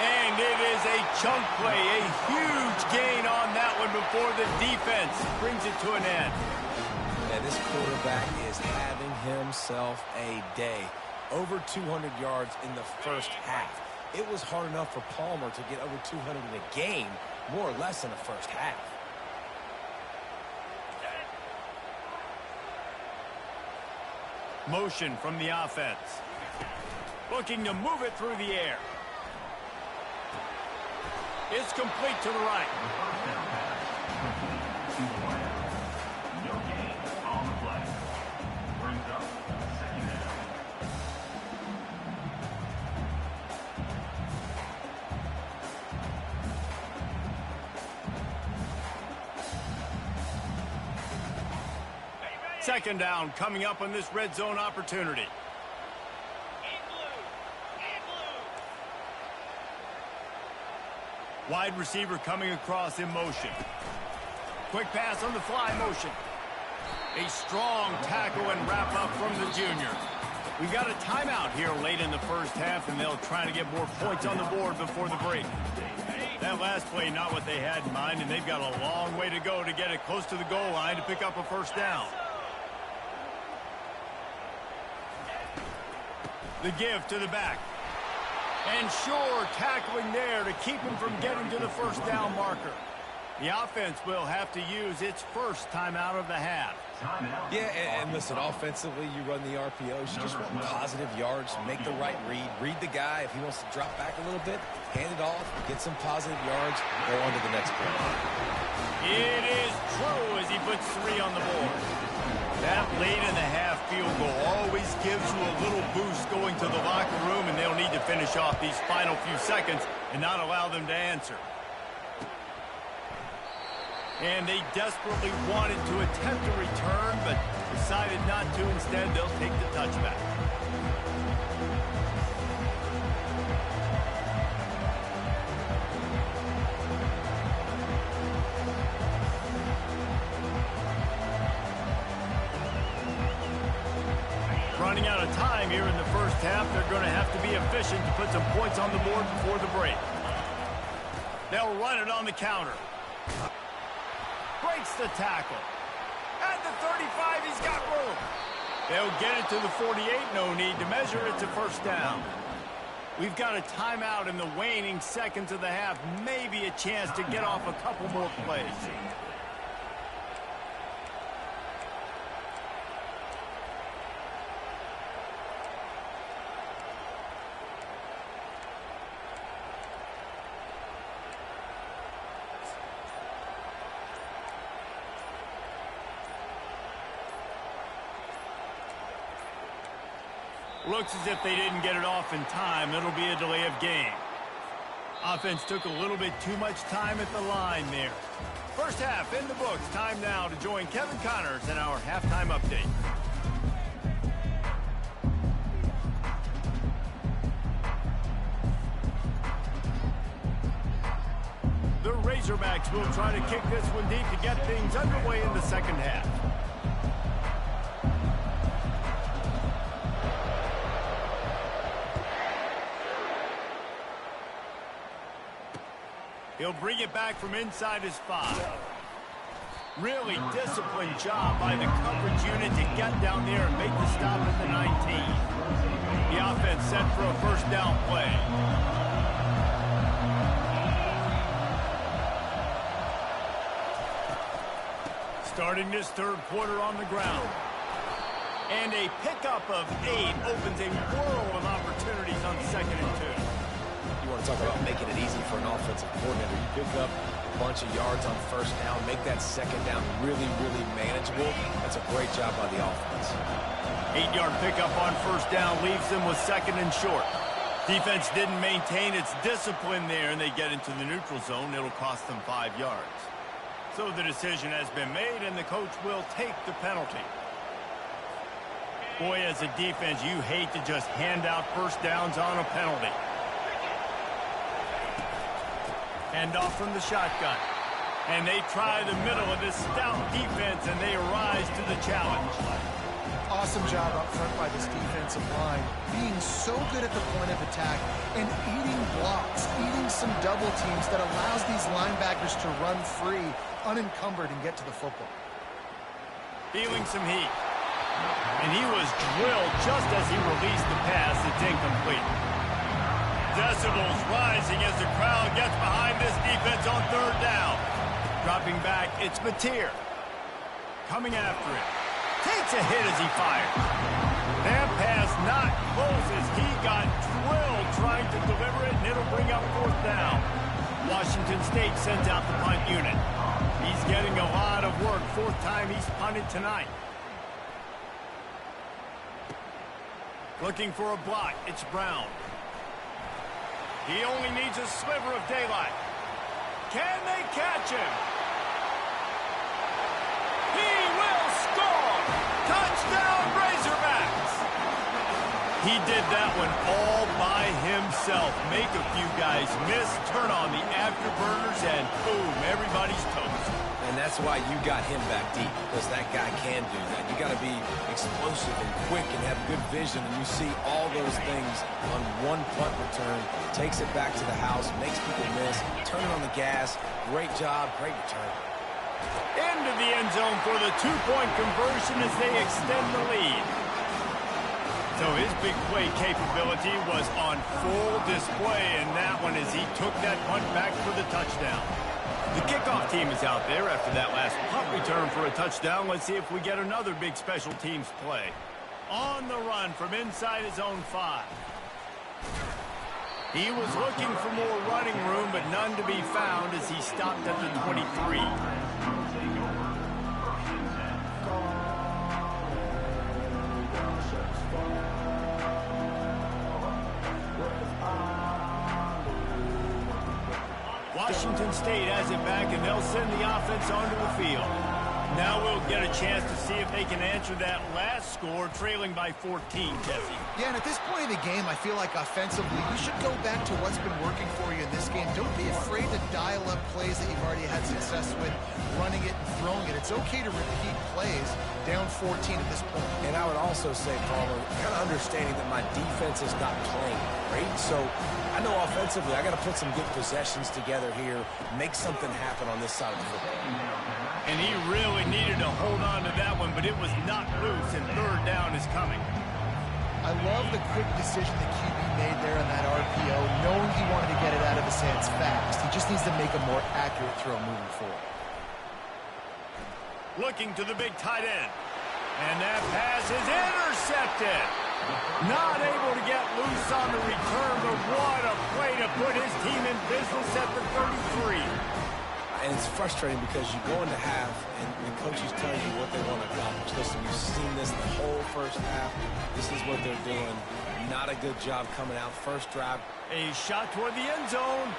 And it is a chunk play. A huge gain on that one before the defense brings it to an end. Yeah, this quarterback is having himself a day. Over 200 yards in the first half. It was hard enough for Palmer to get over 200 in a game, more or less in the first half. Motion from the offense. Looking to move it through the air. It's complete to the right. No gain on the play. Brings up 2nd down. Second down coming up on this red zone opportunity. Wide receiver coming across in motion. Quick pass on the fly motion. A strong tackle and wrap up from the junior. We've got a timeout here late in the first half, and they'll try to get more points on the board before the break. That last play, not what they had in mind, and they've got a long way to go to get it close to the goal line to pick up a first down. The give to the back. And sure, tackling there to keep him from getting to the first down marker. The offense will have to use its first timeout of the half. Yeah, and listen, offensively, you run the RPOs. You just want positive yards, make the right read the guy. If he wants to drop back a little bit, hand it off, get some positive yards, go on to the next play. It is true as he puts 3 on the board. That late in the half field goal always gives you a little boost going to the locker room, and they'll need to finish off these final few seconds and not allow them to answer. And they desperately wanted to attempt a return, but decided not to. Instead, they'll take the touchback. Running out of time here in the first half. They're going to have to be efficient to put some points on the board before the break. They'll run it on the counter. Breaks the tackle. At the 35, he's got room. They'll get it to the 48. No need to measure. It's a first down. We've got a timeout in the waning seconds of the half. Maybe a chance to get off a couple more plays. Looks as if they didn't get it off in time. It'll be a delay of game. Offense took a little bit too much time at the line there. First half in the books. Time now to join Kevin Connors in our halftime update. The Razorbacks will try to kick this one deep to get things underway in the second half. He'll bring it back from inside his 5. Really disciplined job by the coverage unit to get down there and make the stop at the 19. The offense set for a first down play. Starting this third quarter on the ground. And a pickup of 8 opens a world of opportunities on 2nd and 2. You want to talk about making it easy for an offensive coordinator. You pick up bunch of yards on first down, make that second down really, really manageable. That's a great job by the offense. 8-yard pickup on first down leaves them with second and short. Defense didn't maintain its discipline there, and they get into the neutral zone. It'll cost them 5 yards. So the decision has been made, and the coach will take the penalty. Boy, as a defense, you hate to just hand out first downs on a penalty. Hand off from the shotgun. And they try the middle of this stout defense, and they rise to the challenge. Awesome job up front by this defensive line, being so good at the point of attack and eating blocks, eating some double teams that allows these linebackers to run free, unencumbered, and get to the football. Feeling some heat. And he was drilled just as he released the pass. It's incomplete. Decibels rising as the crowd gets behind this defense on third down. Dropping back, it's Mateer. Coming after it. Takes a hit as he fires. That pass not close as he got drilled trying to deliver it, and it'll bring up fourth down. Washington State sends out the punt unit. He's getting a lot of work. Fourth time he's punted tonight. Looking for a block. It's Brown. He only needs a sliver of daylight. Can they catch him? He will score! Touchdown, Razorbacks! He did that one all by himself. Make a few guys miss, turn on the afterburners, and boom, everybody's toast. And that's why you got him back deep, because that guy can do that. You got to be explosive and quick and have good vision, and you see all those things on one punt return. Takes it back to the house, makes people miss, turning on the gas. Great job, great return. Into the end zone for the two-point conversion as they extend the lead. So his big play capability was on full display in that one as he took that punt back for the touchdown. The kickoff team is out there after that last punt return for a touchdown. Let's see if we get another big special teams play. On the run from inside his own 5. He was looking for more running room, but none to be found as he stopped at the 23. Washington State has it back, and they'll send the offense onto the field. Now we'll get a chance to see if they can answer that last score, trailing by 14, Jesse. Yeah, and at this point in the game, I feel like offensively, you should go back to what's been working for you in this game. Don't be afraid to dial up plays that you've already had success with, running it and throwing it. It's okay to repeat plays down 14 at this point. And I would also say, Palmer, kind of understanding that my defense is not playing great, so I know offensively I got to put some good possessions together here, make something happen on this side of the football. And he really needed to hold on to that one, but it was knocked loose, and third down is coming. I love the quick decision that QB made there on that RPO, knowing he wanted to get it out of his hands fast. He just needs to make a more accurate throw moving forward. Looking to the big tight end. And that pass is intercepted. Not able to get loose on the return, but what a play to put his team in business at the 33. And it's frustrating because you go into half and coaches tell you what they want to accomplish. Listen, you've seen this the whole first half. This is what they're doing. Not a good job coming out first drive. A shot toward the end zone.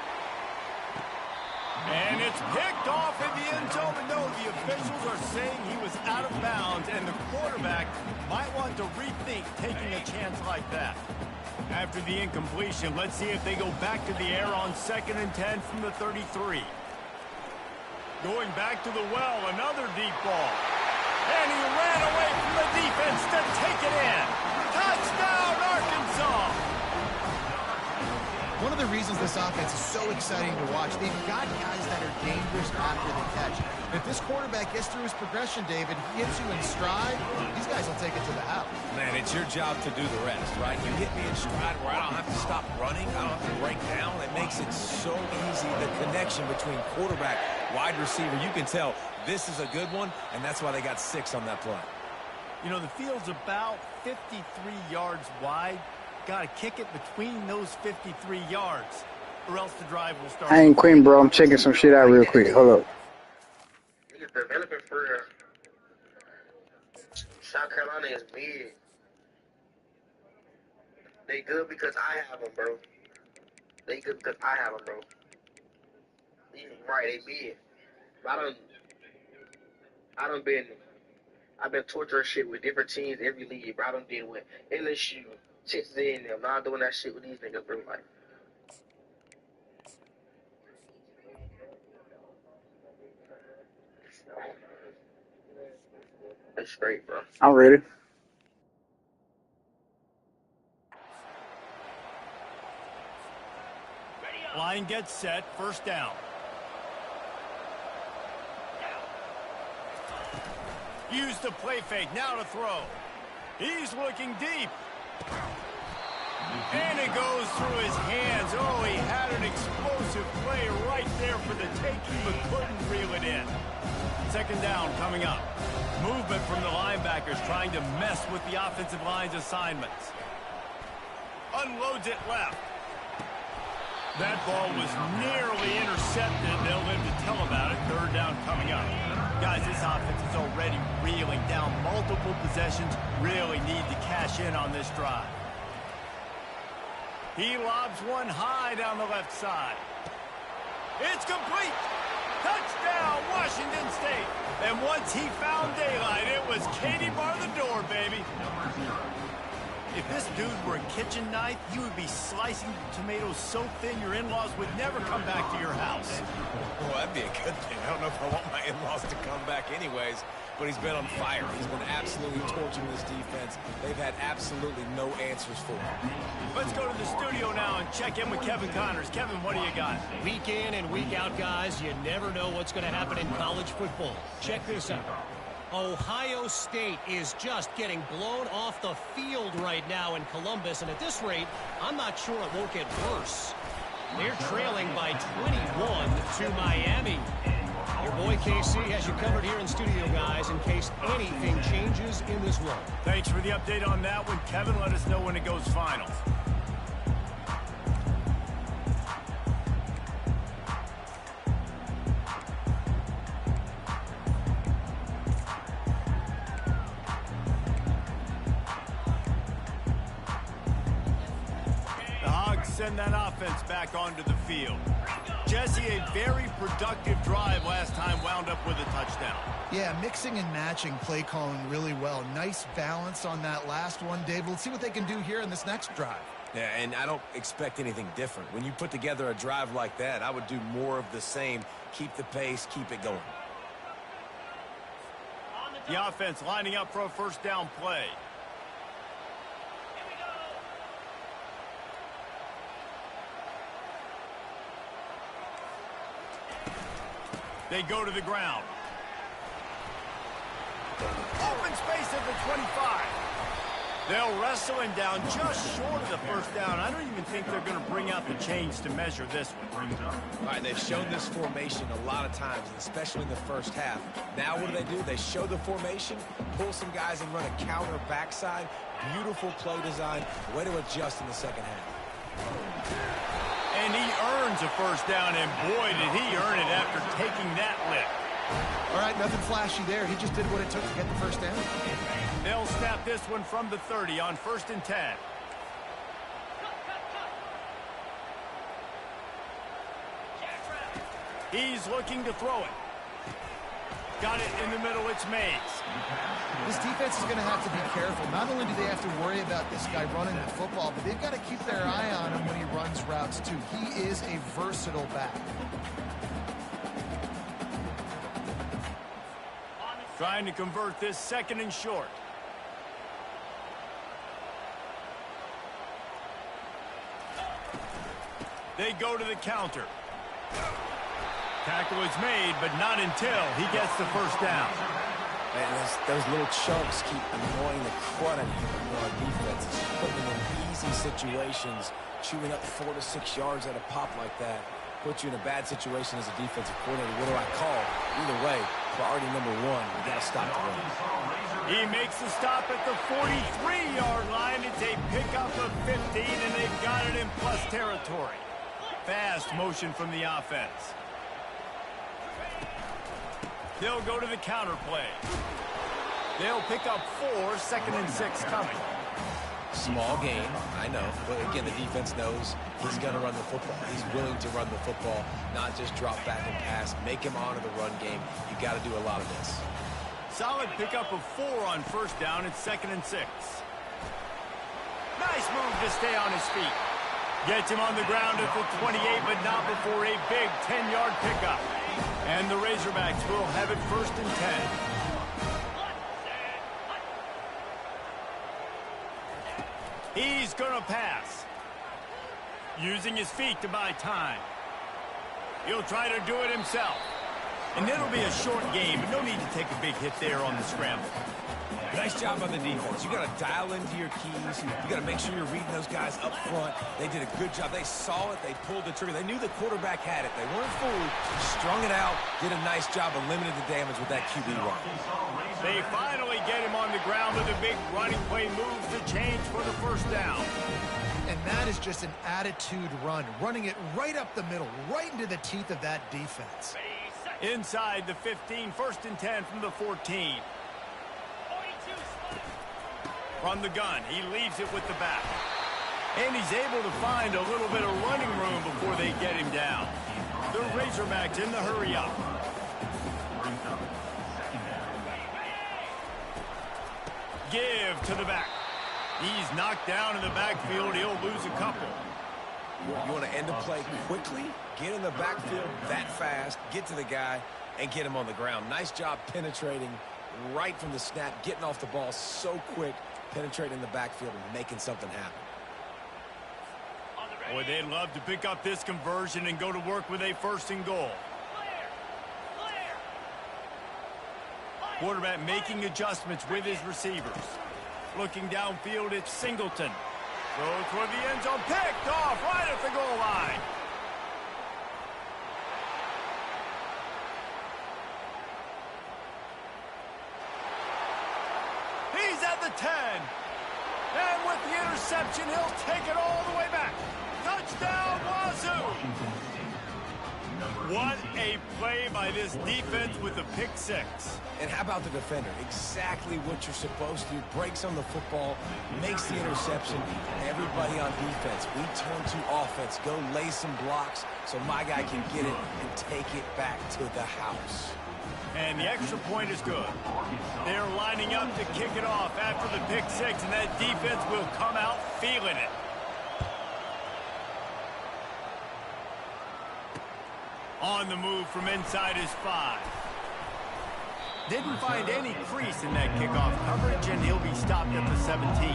And it's picked off in the end zone. But no, the officials are saying he was out of bounds, and the quarterback might want to rethink taking a chance like that. After the incompletion, let's see if they go back to the air on 2nd and 10 from the 33. Going back to the well, another deep ball. And he ran away from the defense to take it in. Touchdown, Arkansas! One of the reasons this offense is so exciting to watch, they've got guys that are dangerous after the catch. If this quarterback gets through his progression, David, he hits you in stride, these guys will take it to the house. Man, it's your job to do the rest, right? You hit me in stride where I don't have to stop running. I don't have to break down. It makes it so easy, the connection between quarterback, wide receiver. You can tell this is a good one, and that's why they got 6 on that play. You know, the field's about 53 yards wide. Got to kick it between those 53 yards. or else the drive will start. I ain't Queen, bro. I'm checking some shit out real quick. Hold up. Niggas developing for real. South Carolina is big. They good because I have them, bro. They good because I have them, bro. Right, they big. I've been torturing shit with different teams every league, bro. I done deal with LSU, Texas A&M. Now I'm doing that shit with these niggas, bro. Like, that's straight, bro. I'm ready. Line gets set, first down. Use the play fake, now to throw. He's looking deep. And it goes through his hands. Oh, he had an explosive play right there for the taking, but couldn't reel it in. Second down coming up. Movement from the linebackers trying to mess with the offensive line's assignments. Unloads it left. That ball was nearly intercepted. They'll live to tell about it. Third down coming up. Guys, this offense is already reeling down multiple possessions. Really need to cash in on this drive. He lobs one high down the left side. It's complete. Touchdown, Washington State. And once he found daylight, it was Katie bar the door, baby. If this dude were a kitchen knife, you would be slicing tomatoes so thin your in-laws would never come back to your house. Well, that'd be a good thing. I don't know if I want my in-laws to come back anyways, but he's been on fire. He's been absolutely torching this defense. They've had absolutely no answers for him. Let's go to the studio now and check in with Kevin Connors. Kevin, what do you got? Week in and week out, guys, you never know what's going to happen in college football. Check this out. Ohio State is just getting blown off the field right now in Columbus, and at this rate, I'm not sure it won't get worse. They're trailing by 21 to Miami. Your boy KC has you covered here in studio, guys, in case anything changes in this run. Thanks for the update on that one, Kevin. Let us know when it goes final. Send that offense back onto the field. Jesse, a very productive drive last time, wound up with a touchdown. Yeah, mixing and matching play calling really well. Nice balance on that last one, Dave. Let's see what they can do here in this next drive. Yeah, and I don't expect anything different. When you put together a drive like that, I would do more of the same. Keep the pace, keep it going. The offense lining up for a first down play. They go to the ground. Open space at the 25. They'll wrestle him down just short of the first down. I don't even think they're going to bring out the chains to measure this one. All right, they've shown this formation a lot of times, especially in the first half. Now what do? They show the formation, pull some guys and run a counter backside. Beautiful play design. Way to adjust in the second half. And he earns a first down, and boy, did he earn it after taking that lick. All right, nothing flashy there. He just did what it took to get the first down. They'll snap this one from the 30 on 1st and 10. He's looking to throw it. Got it in the middle, it's Mays. This defense is going to have to be careful. Not only do they have to worry about this guy running the football, but they've got to keep their eye on him when he runs routes, too. He is a versatile back. Trying to convert this second and short. They go to the counter. Tackle is made, but not until he gets the first down. And those little chunks keep annoying the crud out of our defense. It's putting them in easy situations, chewing up 4 to 6 yards at a pop like that. Puts you in a bad situation as a defensive coordinator. What do I call? Either way, priority number one, we got to stop the run. He makes the stop at the 43-yard line. It's a pickup of 15, and they've got it in plus territory. fast motion from the offense. They'll go to the counter play. They'll pick up 4, 2nd and 6 coming. Small game, I know. But again, the defense knows he's going to run the football. He's willing to run the football, not just drop back and pass. Make him honor the run game. You got to do a lot of this. Solid pickup of 4 on 1st down. It's 2nd and 6. Nice move to stay on his feet. Gets him on the ground at the 28, but not before a big 10-yard pickup. And the Razorbacks will have it 1st and 10. He's going to pass. Using his feet to buy time. He'll try to do it himself. And it'll be a short game, but no need to take a big hit there on the scramble. Nice job on the defense. You got to dial into your keys. You got to make sure you're reading those guys up front. They did a good job. They saw it. They pulled the trigger. They knew the quarterback had it. They weren't fooled. Strung it out. Did a nice job of limiting the damage with that QB run. They finally get him on the ground with a big running play move to change for the 1st down. And that is just an attitude run, running it right up the middle, right into the teeth of that defense. Inside the 15, 1st and 10 from the 14. From the gun, he leaves it with the back. And he's able to find a little bit of running room before they get him down. The Razorbacks in the hurry up. Give to the back. He's knocked down in the backfield. He'll lose a couple. You want to end the play quickly, get in the backfield that fast, get to the guy, and get him on the ground. Nice job penetrating right from the snap, getting off the ball so quick, penetrating the backfield and making something happen. Boy, they'd love to pick up this conversion and go to work with a 1st and goal. Quarterback making adjustments with his receivers. Looking downfield, it's Singleton. Throw toward the end zone, picked off right at the goal line. He's at the 10. And with the interception, he'll take it all the way back. Touchdown, Wazoo! What a play by this defense with a pick 6. And how about the defender? Exactly what you're supposed to do. Breaks on the football, makes the interception. Everybody on defense, we turn to offense. Go lay some blocks so my guy can get it and take it back to the house. And the extra point is good. They're lining up to kick it off after the pick 6, and that defense will come out feeling it. On the move from inside his 5. Didn't find any crease in that kickoff coverage, and he'll be stopped at the 17.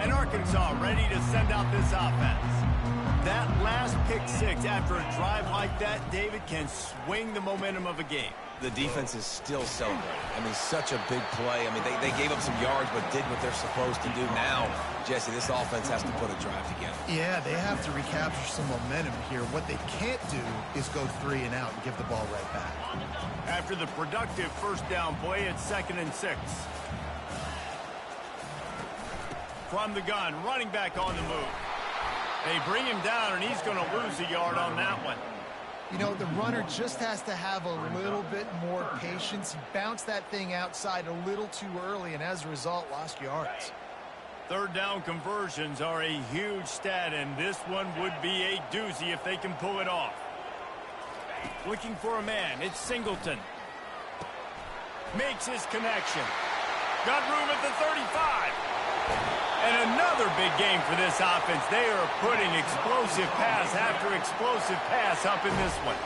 And Arkansas ready to send out this offense. That last pick 6 after a drive like that, David, can swing the momentum of a game. The defense is still celebrating. I mean, such a big play. I mean, they gave up some yards but did what they're supposed to do. Now, Jesse, this offense has to put a drive together. Yeah, they have to recapture some momentum here. What they can't do is go 3 and out and give the ball right back. After the productive 1st down play, it's 2nd and 6. From the gun, running back on the move. They bring him down, and he's going to lose a yard on that one. You know, the runner just has to have a little bit more patience. He bounced that thing outside a little too early, and as a result, lost yards. 3rd down conversions are a huge stat, and this one would be a doozy if they can pull it off. Looking for a man, it's Singleton. Makes his connection. Got room at the 35. And another big game for this offense. They are putting explosive pass after explosive pass up in this one.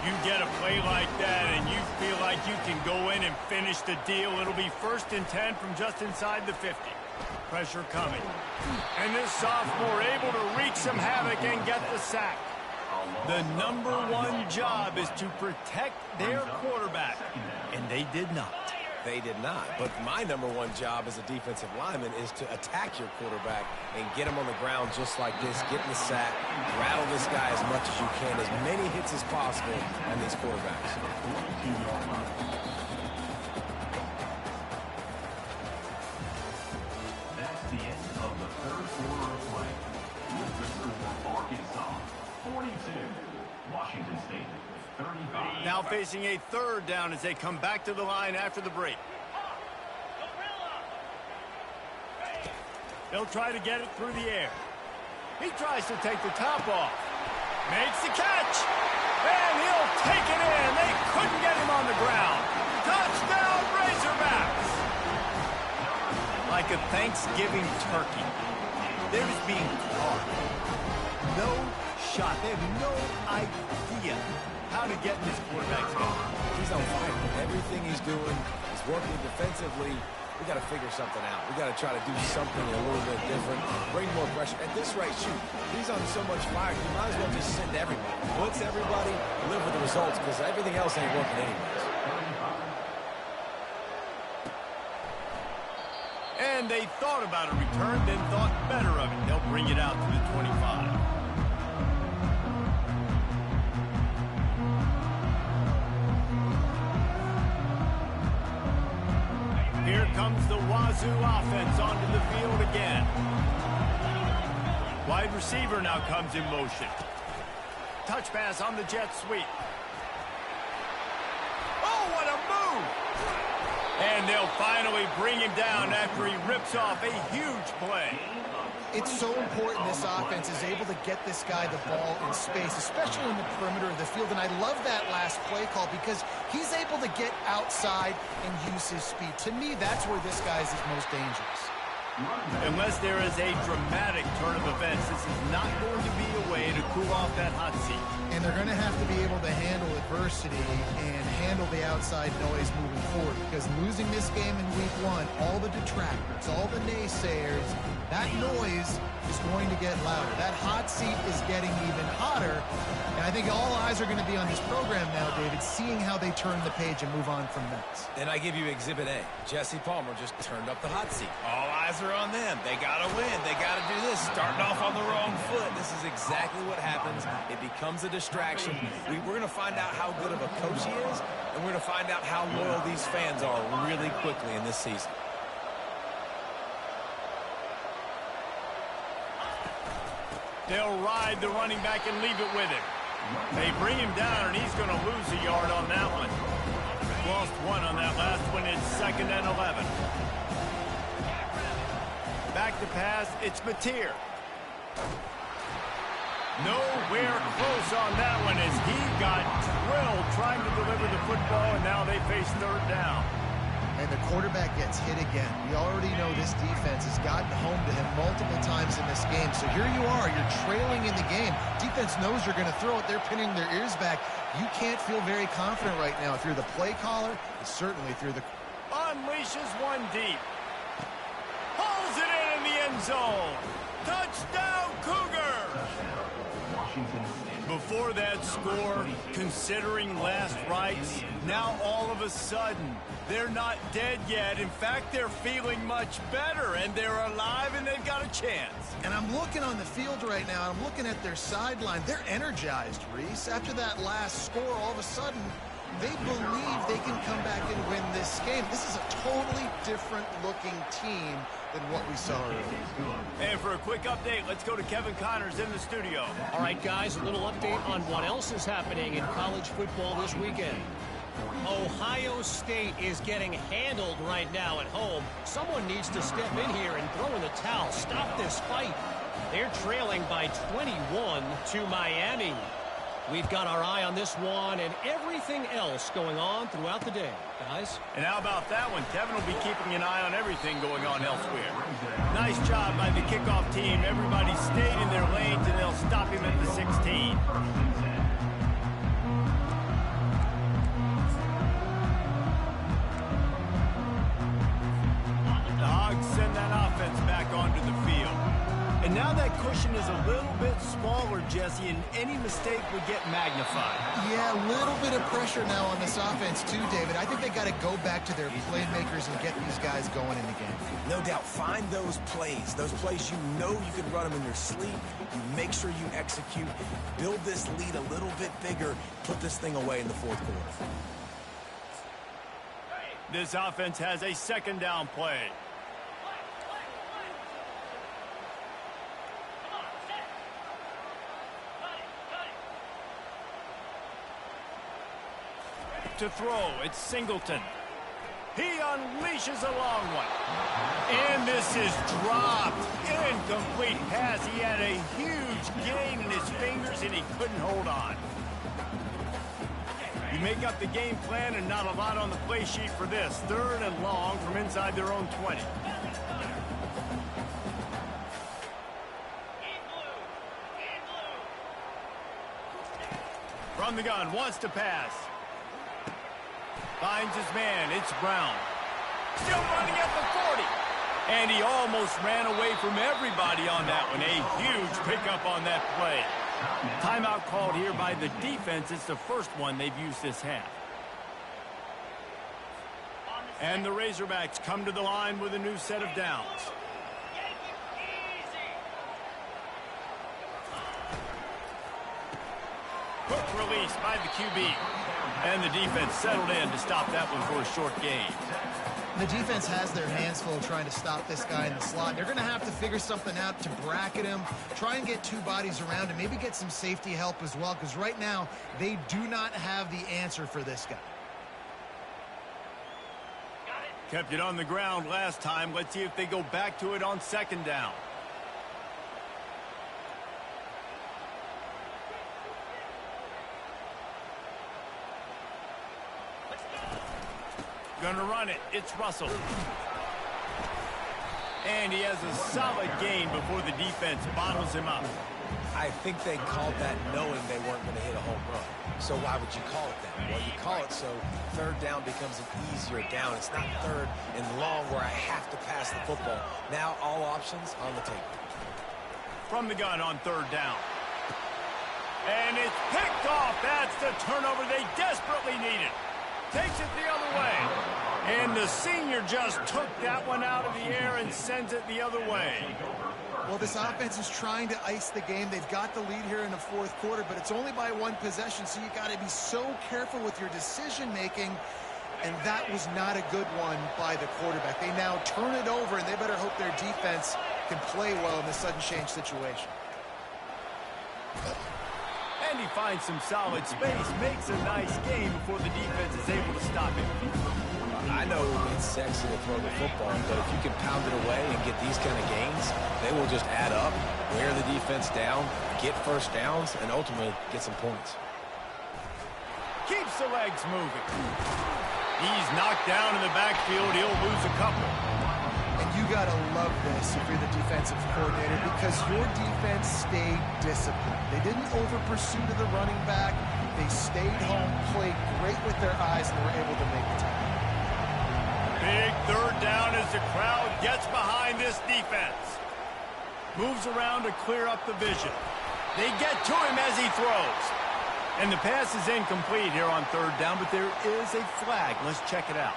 You get a play like that and you feel like you can go in and finish the deal. It'll be 1st and 10 from just inside the 50. Pressure coming. And this sophomore able to wreak some havoc and get the sack. The #1 job is to protect their quarterback. And they did not. They did not. But my #1 job as a defensive lineman is to attack your quarterback and get him on the ground just like this, get in the sack, rattle this guy as much as you can, as many hits as possible on these quarterbacks. Now facing a third down as they come back to the line after the break. They'll try to get it through the air. He tries to take the top off. Makes the catch. And he'll take it in. They couldn't get him on the ground. Touchdown, Razorbacks. Like a Thanksgiving turkey. They're just being caught. No shot. They have no idea how to get in this quarterback's head. He's on fire. Everything he's doing is working defensively. We got to figure something out. We got to try to do something a little bit different. Bring more pressure. At this rate, shoot, he's on so much fire, you might as well just send everybody. Blitz everybody, live with the results, because everything else ain't working anyways. And they thought about a return, then thought better of it. They'll bring it out to the 25. Here comes the Wazoo offense onto the field again. Wide receiver now comes in motion. Touch pass on the jet sweep. Oh, what a move! And they'll finally bring him down after he rips off a huge play. It's so important this offense is able to get this guy the ball in space, especially in the perimeter of the field. And I love that last play call because he's able to get outside and use his speed. To me, that's where this guy is most dangerous. Unless there is a dramatic turn of events, this is not going to be a way to cool off that hot seat. And they're going to have to be able to handle adversity and handle the outside noise moving forward, because losing this game in week 1, all the detractors, all the naysayers, that noise is going to get louder. That hot seat is getting even hotter. And I think all eyes are going to be on this program now, David, seeing how they turn the page and move on from this. Then I give you Exhibit A. Jesse Palmer just turned up the hot seat. All eyes are on them. They got to win. They got to do this. Starting off on the wrong foot. This is exactly what happens. It becomes a distraction. We're going to find out how good of a coach he is, and we're going to find out how loyal these fans are really quickly in this season. They'll ride the running back and leave it with him. They bring him down, and he's going to lose a yard on that one. Lost one on that last one. It's 2nd and 11. Back to pass. It's Mateer. Nowhere close on that one as he got drilled trying to deliver the football, and now they face 3rd down. And the quarterback gets hit again. We already know this defense has gotten home to him multiple times in this game. So here you are, you're trailing in the game. Defense knows you're going to throw it. They're pinning their ears back. You can't feel very confident right now if you're the play caller, and certainly if you're the... Unleashes one deep. Pulls it in the end zone. Touchdown, Cougars! Before that score, considering last rites, now all of a sudden, they're not dead yet. In fact, they're feeling much better, and they're alive, and they've got a chance. And I'm looking on the field right now, and I'm looking at their sideline. They're energized, Reese. After that last score, all of a sudden, they believe they can come back and win this game. This is a totally different-looking team than what we saw earlier. And for a quick update, let's go to Kevin Connors in the studio. All right, guys, a little update on what else is happening in college football this weekend. Ohio State is getting handled right now at home. Someone needs to step in here and throw in the towel. Stop this fight. They're trailing by 21 to Miami. We've got our eye on this one and everything else going on throughout the day, guys. And how about that one? Kevin will be keeping an eye on everything going on elsewhere. Nice job by the kickoff team. Everybody stayed in their lanes, and they'll stop him at the 16. The Hogs send that offense back onto the field. And now that cushion is a little bit smaller, Jesse, and any mistake would get magnified. Yeah, a little bit of pressure now on this offense too, David. I think they got to go back to their playmakers and get these guys going in the game. No doubt, find those plays you know you can run them in your sleep. You make sure you execute, build this lead a little bit bigger, put this thing away in the 4th quarter. This offense has a 2nd down play. to throw. It's Singleton. He unleashes a long one. And this is dropped. Incomplete pass. He had a huge gain in his fingers, and he couldn't hold on. You make up the game plan and not a lot on the play sheet for this. 3rd and long from inside their own 20. From the gun, wants to pass. Finds his man, it's Brown. Still running at the 40. And he almost ran away from everybody on that one. A huge pickup on that play. Timeout called here by the defense. It's the first one they've used this half. And the Razorbacks come to the line with a new set of downs. Quick release by the QB. And the defense settled in to stop that one for a short gain. The defense has their hands full trying to stop this guy in the slot. They're going to have to figure something out to bracket him, try and get 2 bodies around him, maybe get some safety help as well, because right now they do not have the answer for this guy. Kept it on the ground last time. Let's see if they go back to it on 2nd down. Gonna run it. It's Russell. And he has a solid gain before the defense bottles him up. I think they called that knowing they weren't going to hit a home run. So why would you call it that? Well, you call it so 3rd down becomes an easier down. It's not 3rd and long where I have to pass the football. Now all options on the table. From the gun on 3rd down. And it's picked off. That's the turnover they desperately needed. Takes it the other way. And the senior just took that one out of the air and sends it the other way. Well, this offense is trying to ice the game. They've got the lead here in the 4th quarter, but it's only by 1 possession, so you got to be so careful with your decision-making, and that was not a good one by the quarterback. They now turn it over, and they better hope their defense can play well in this sudden change situation. And he finds some solid space, makes a nice game before the defense is able to stop him. I know it's sexy to throw the football, but if you can pound it away and get these kind of gains, they will just add up, wear the defense down, get 1st downs, and ultimately get some points. Keeps the legs moving. He's knocked down in the backfield. He'll lose a couple. And you got to love this if you're the defensive coordinator, because your defense stayed disciplined. They didn't over-pursue to the running back. They stayed home, played great with their eyes, and were able to make the tackle. Big 3rd down as the crowd gets behind this defense. Moves around to clear up the vision. They get to him as he throws. And the pass is incomplete here on 3rd down, but there is a flag. Let's check it out.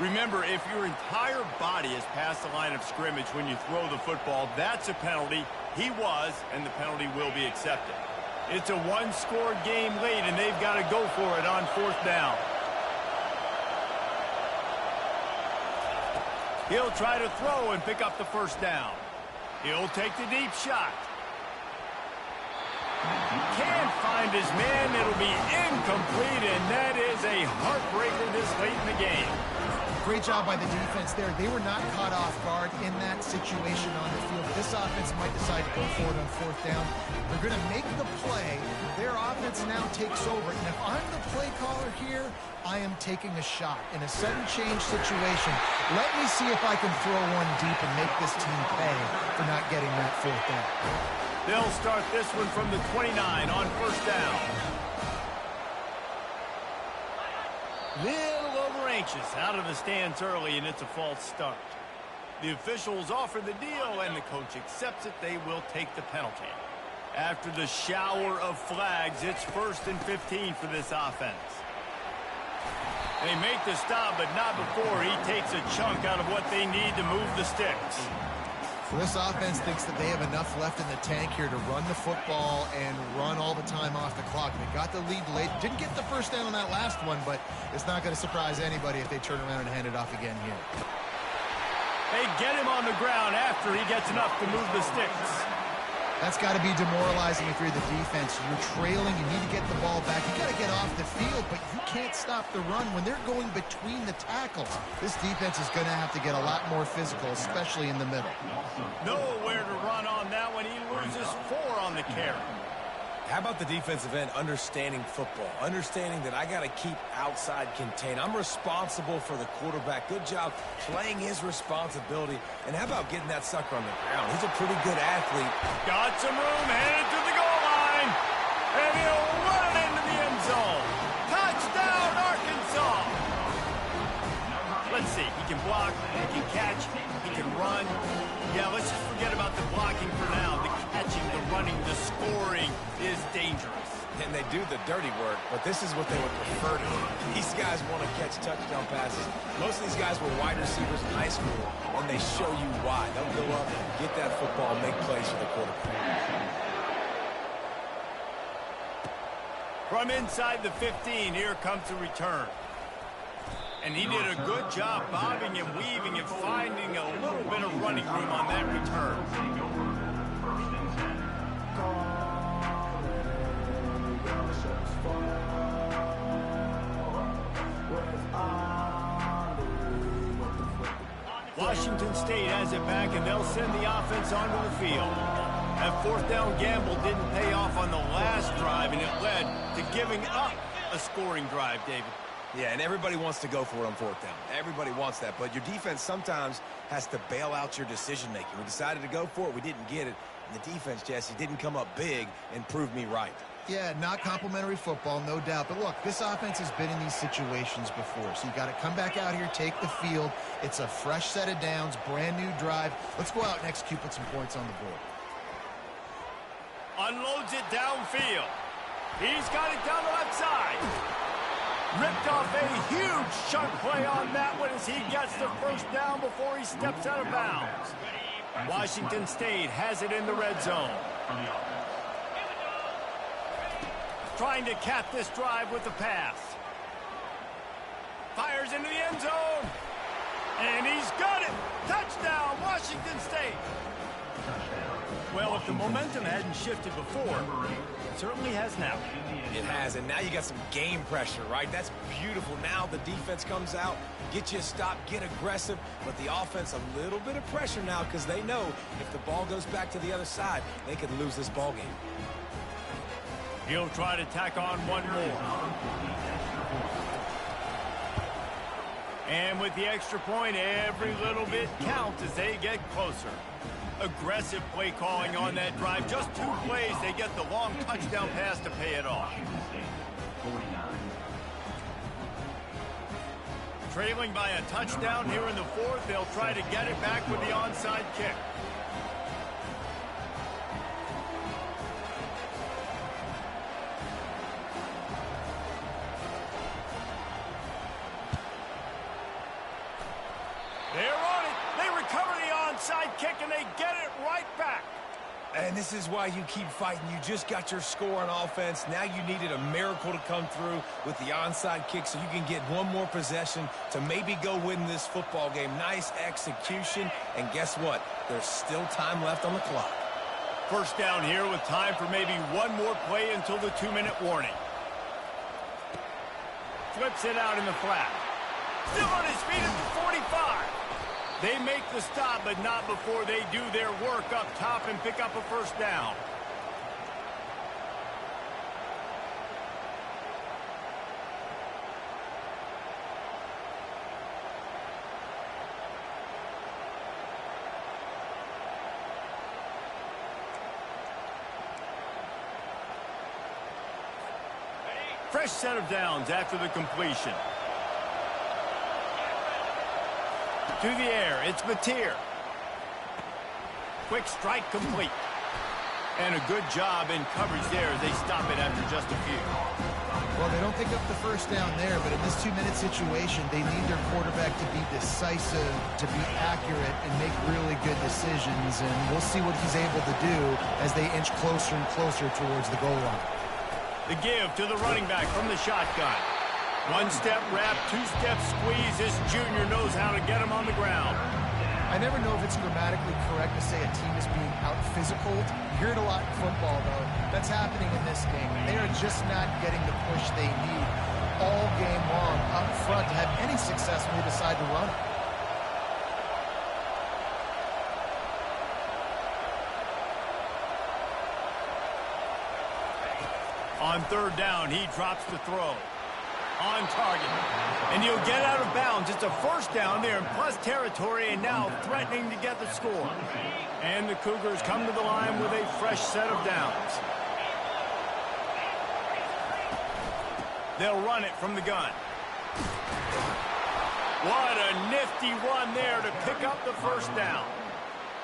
Remember, if your entire body is past the line of scrimmage when you throw the football, that's a penalty. He was, and the penalty will be accepted. It's a 1-score game late, and they've got to go for it on 4th down. He'll try to throw and pick up the 1st down. He'll take the deep shot. Can't find his man. It'll be incomplete, and that is a heartbreaker this late in the game. Great job by the defense there. They were not caught off guard in that situation on the field. This offense might decide to go for it on 4th down. They're going to make the play. Their offense now takes over. And if I'm the play caller here, I am taking a shot. In a sudden change situation, let me see if I can throw one deep and make this team pay for not getting that 4th down. They'll start this one from the 29 on 1st down. Little over anxious out of the stands early, and it's a false start. The officials offer the deal, and the coach accepts it. They will take the penalty. After the shower of flags, it's 1st and 15 for this offense. They make the stop, but not before he takes a chunk out of what they need to move the sticks. So this offense thinks that they have enough left in the tank here to run the football and run all the time off the clock. They got the lead late. Didn't get the 1st down on that last one, but it's not going to surprise anybody if they turn around and hand it off again here. They get him on the ground after he gets enough to move the sticks. That's got to be demoralizing if you're the defense. You're trailing. You need to get the ball back. You got to get off the field, but you can't stop the run when they're going between the tackles. This defense is going to have to get a lot more physical, especially in the middle. Nowhere to run on that one. He loses 4 on the carry. How about the defensive end understanding football, understanding that I got to keep outside contained. I'm responsible for the quarterback. Good job playing his responsibility. And how about getting that sucker on the ground? He's a pretty good athlete. Got some room, headed to the goal line. And he'll run it into the end zone. Touchdown, Arkansas. Let's see. He can block, he can catch, he can run. Yeah, let's just forget about the blocking for now. The catching, the running, the scoring is dangerous. And they do the dirty work, but this is what they would prefer to do. These guys want to catch touchdown passes. Most of these guys were wide receivers in high school, and they show you why. They'll go up, get that football, and make plays for the quarterback. From inside the 15, here comes the return. And he did a good job bobbing and weaving and finding a little bit of running room on that return. Washington State has it back, and they'll send the offense onto the field. That 4th down gamble didn't pay off on the last drive, and it led to giving up a scoring drive, David. Yeah, and everybody wants to go for it on 4th down. Everybody wants that, but your defense sometimes has to bail out your decision-making. We decided to go for it. We didn't get it. And the defense, Jesse, didn't come up big and prove me right. Yeah, not complimentary football, no doubt. But look, this offense has been in these situations before. So you got to come back out here, take the field. It's a fresh set of downs, brand new drive. Let's go out and execute, put some points on the board. Unloads it downfield. He's got it down the left side. Ripped off a huge chunk play on that one as he gets the 1st down before he steps out of bounds. Washington State has it in the red zone. Trying to cap this drive with the pass. Fires into the end zone. And he's got it. Touchdown, Washington State. Well, if the momentum hadn't shifted before, it certainly has now. It has, and now you got some game pressure, right? That's beautiful. Now the defense comes out, get you a stop, get aggressive, but the offense a little bit of pressure now because they know if the ball goes back to the other side, they could lose this ball game. He'll try to tack on one more. And with the extra point, every little bit counts as they get closer. Aggressive play calling on that drive. Just 2 plays, they get the long touchdown pass to pay it off. Trailing by a touchdown here in the 4th, they'll try to get it back with the onside kick. They're on it. They recover the onside kick, and they get it right back. And this is why you keep fighting. You just got your score on offense. Now you needed a miracle to come through with the onside kick so you can get one more possession to maybe go win this football game. Nice execution. And guess what? There's still time left on the clock. 1st down here with time for maybe one more play until the 2-minute warning. Flips it out in the flat. Still on his feet at the 45. They make the stop, but not before they do their work up top and pick up a 1st down. Fresh set of downs after the completion. To the air, it's Mateer. Quick strike complete. And a good job in coverage there as they stop it after just a few. Well, they don't pick up the 1st down there, but in this 2-minute situation, they need their quarterback to be decisive, to be accurate, and make really good decisions. And we'll see what he's able to do as they inch closer and closer towards the goal line. The give to the running back from the shotgun. 1-step wrap, 2-step squeeze. This junior knows how to get him on the ground. I I never know if it's grammatically correct to say a team is being out-physical. You hear it a lot in football, though. That's happening in this game. They are just not getting the push they need all game long up front to have any success when they decide to run it. On third down, he drops the throw. On target. And he'll get out of bounds. It's a first down there in plus territory and now threatening to get the score. And the Cougars come to the line with a fresh set of downs. They'll run it from the gun. What a nifty run there to pick up the first down.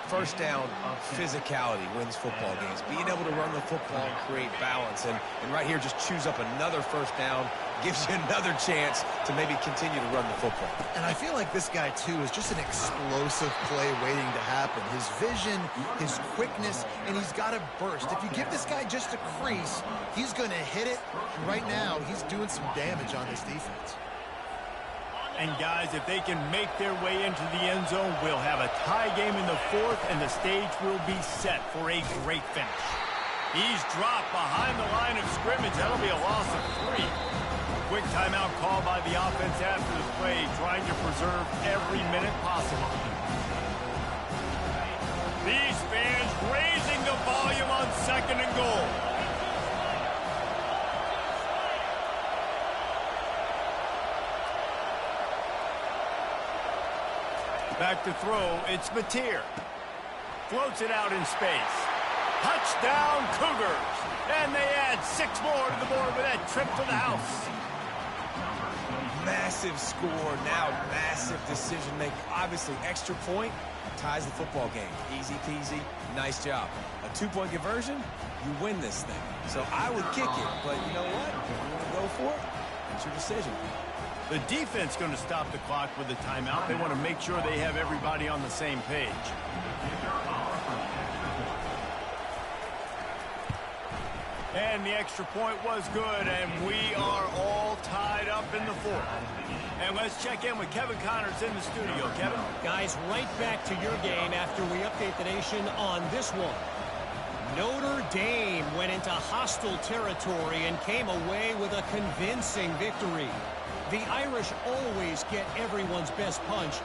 First down, physicality wins football games. Being able to run the football and create balance. And right here, just choose up another first down, gives you another chance to maybe continue to run the football. And I feel like this guy, too, is just an explosive play waiting to happen. His vision, his quickness, and he's got a burst. If you give this guy just a crease, he's going to hit it. And right now, he's doing some damage on this defense. And guys, if they can make their way into the end zone, we'll have a tie game in the fourth, and the stage will be set for a great finish. He's dropped behind the line of scrimmage. That'll be a loss of 3. Quick timeout call by the offense after the play, trying to preserve every minute possible. These fans raising the volume on second and goal. Back to throw, it's Mateer. Floats it out in space. Touchdown, Cougars! And they add 6 more to the board with that trip to the house. Massive score, now massive decision making. Obviously, extra point ties the football game. Easy peasy, nice job. A 2-point conversion, you win this thing. So I would kick it, but you know what? If you want to go for it, it's your decision. The defense going to stop the clock with a timeout. They want to make sure they have everybody on the same page. And the extra point was good, and we are all tied up in the fourth. And let's check in with Kevin Connors in the studio. Kevin? Guys, right back to your game after we update the nation on this one. Notre Dame went into hostile territory and came away with a convincing victory. The Irish always get everyone's best punch,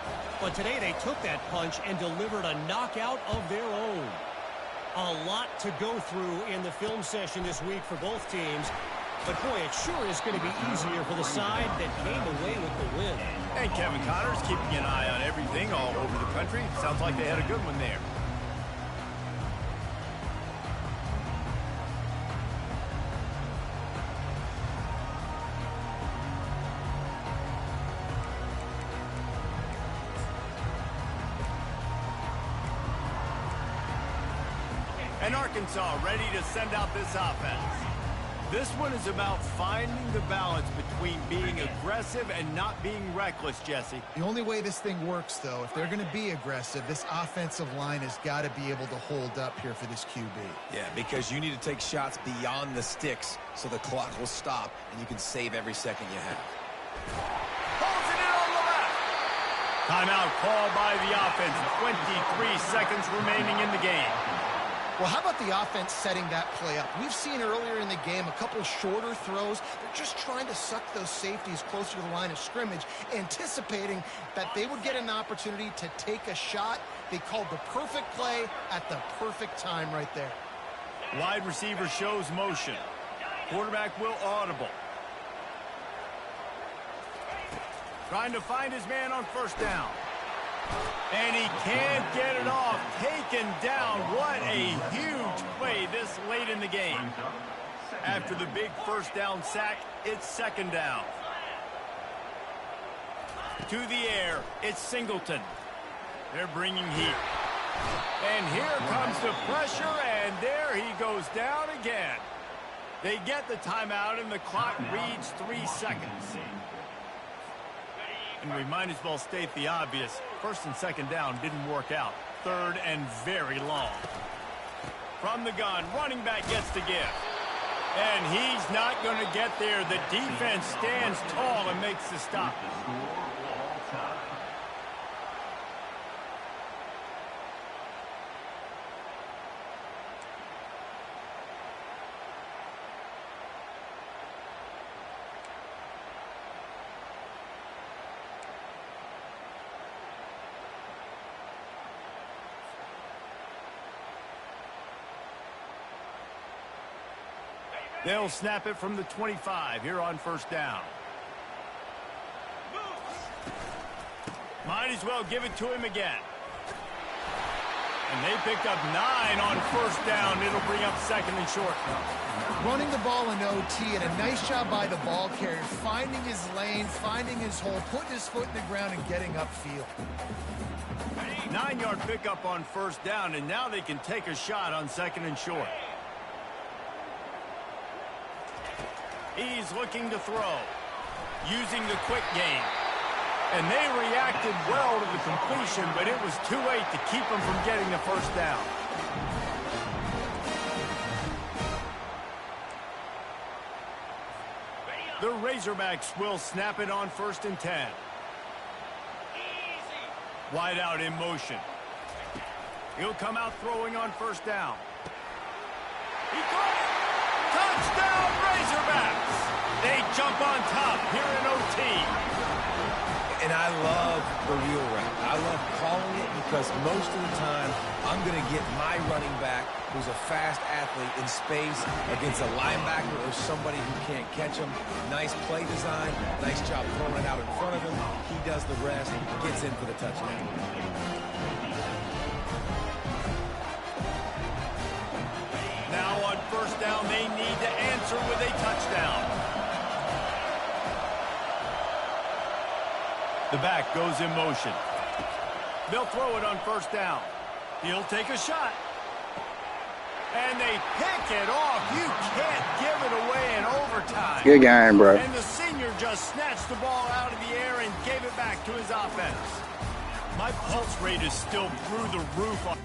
but today they took that punch and delivered a knockout of their own. A lot to go through in the film session this week for both teams, but boy, it sure is going to be easier for the side that came away with the win. And Kevin Connors keeping an eye on everything all over the country. Sounds like they had a good one there. And Arkansas ready to send out this offense. This one is about finding the balance between being aggressive and not being reckless, Jesse. The only way this thing works, though, if they're going to be aggressive, this offensive line has got to be able to hold up here for this QB. Yeah, because you need to take shots beyond the sticks so the clock will stop and you can save every second you have. Pulls it in on the left. Timeout called by the offense. 23 seconds remaining in the game. Well, how about the offense setting that play up? We've seen earlier in the game a couple shorter throws. They're just trying to suck those safeties closer to the line of scrimmage, anticipating that they would get an opportunity to take a shot. They called the perfect play at the perfect time right there. Wide receiver shows motion. Quarterback will audible. Trying to find his man on first down. And he can't get it off. Taken down. What a huge play this late in the game. After the big first down sack, it's second down. To the air, it's Singleton. They're bringing heat. And here comes the pressure, and there he goes down again. They get the timeout, and the clock reads 3 seconds. And we might as well state the obvious. First and second down didn't work out. Third and very long. From the gun, running back gets the gift. And he's not going to get there. The defense stands tall and makes the stop. They'll snap it from the 25 here on first down. Might as well give it to him again. And they picked up 9 on first down. It'll bring up second and short. Running the ball in OT, and a nice job by the ball carrier, finding his lane, finding his hole, putting his foot in the ground and getting upfield. 9-yard pickup on first down, and now they can take a shot on second and short. He's looking to throw, using the quick game. And they reacted well to the completion, but it was too late to keep them from getting the first down. The Razorbacks will snap it on first and 10. Wide out in motion. He'll come out throwing on first down. He caught it! Touchdown Razorbacks! They jump on top here in OT. And I love the wheel route. I love calling it because most of the time I'm going to get my running back, who's a fast athlete, in space against a linebacker or somebody who can't catch him. Nice play design, nice job throwing it out in front of him. He does the rest, gets in for the touchdown. Now on first down, they need to answer with a touchdown. The back goes in motion. They'll throw it on first down. He'll take a shot. And they pick it off. You can't give it away in overtime. Good game, bro. And the senior just snatched the ball out of the air and gave it back to his offense. My pulse rate is still through the roof on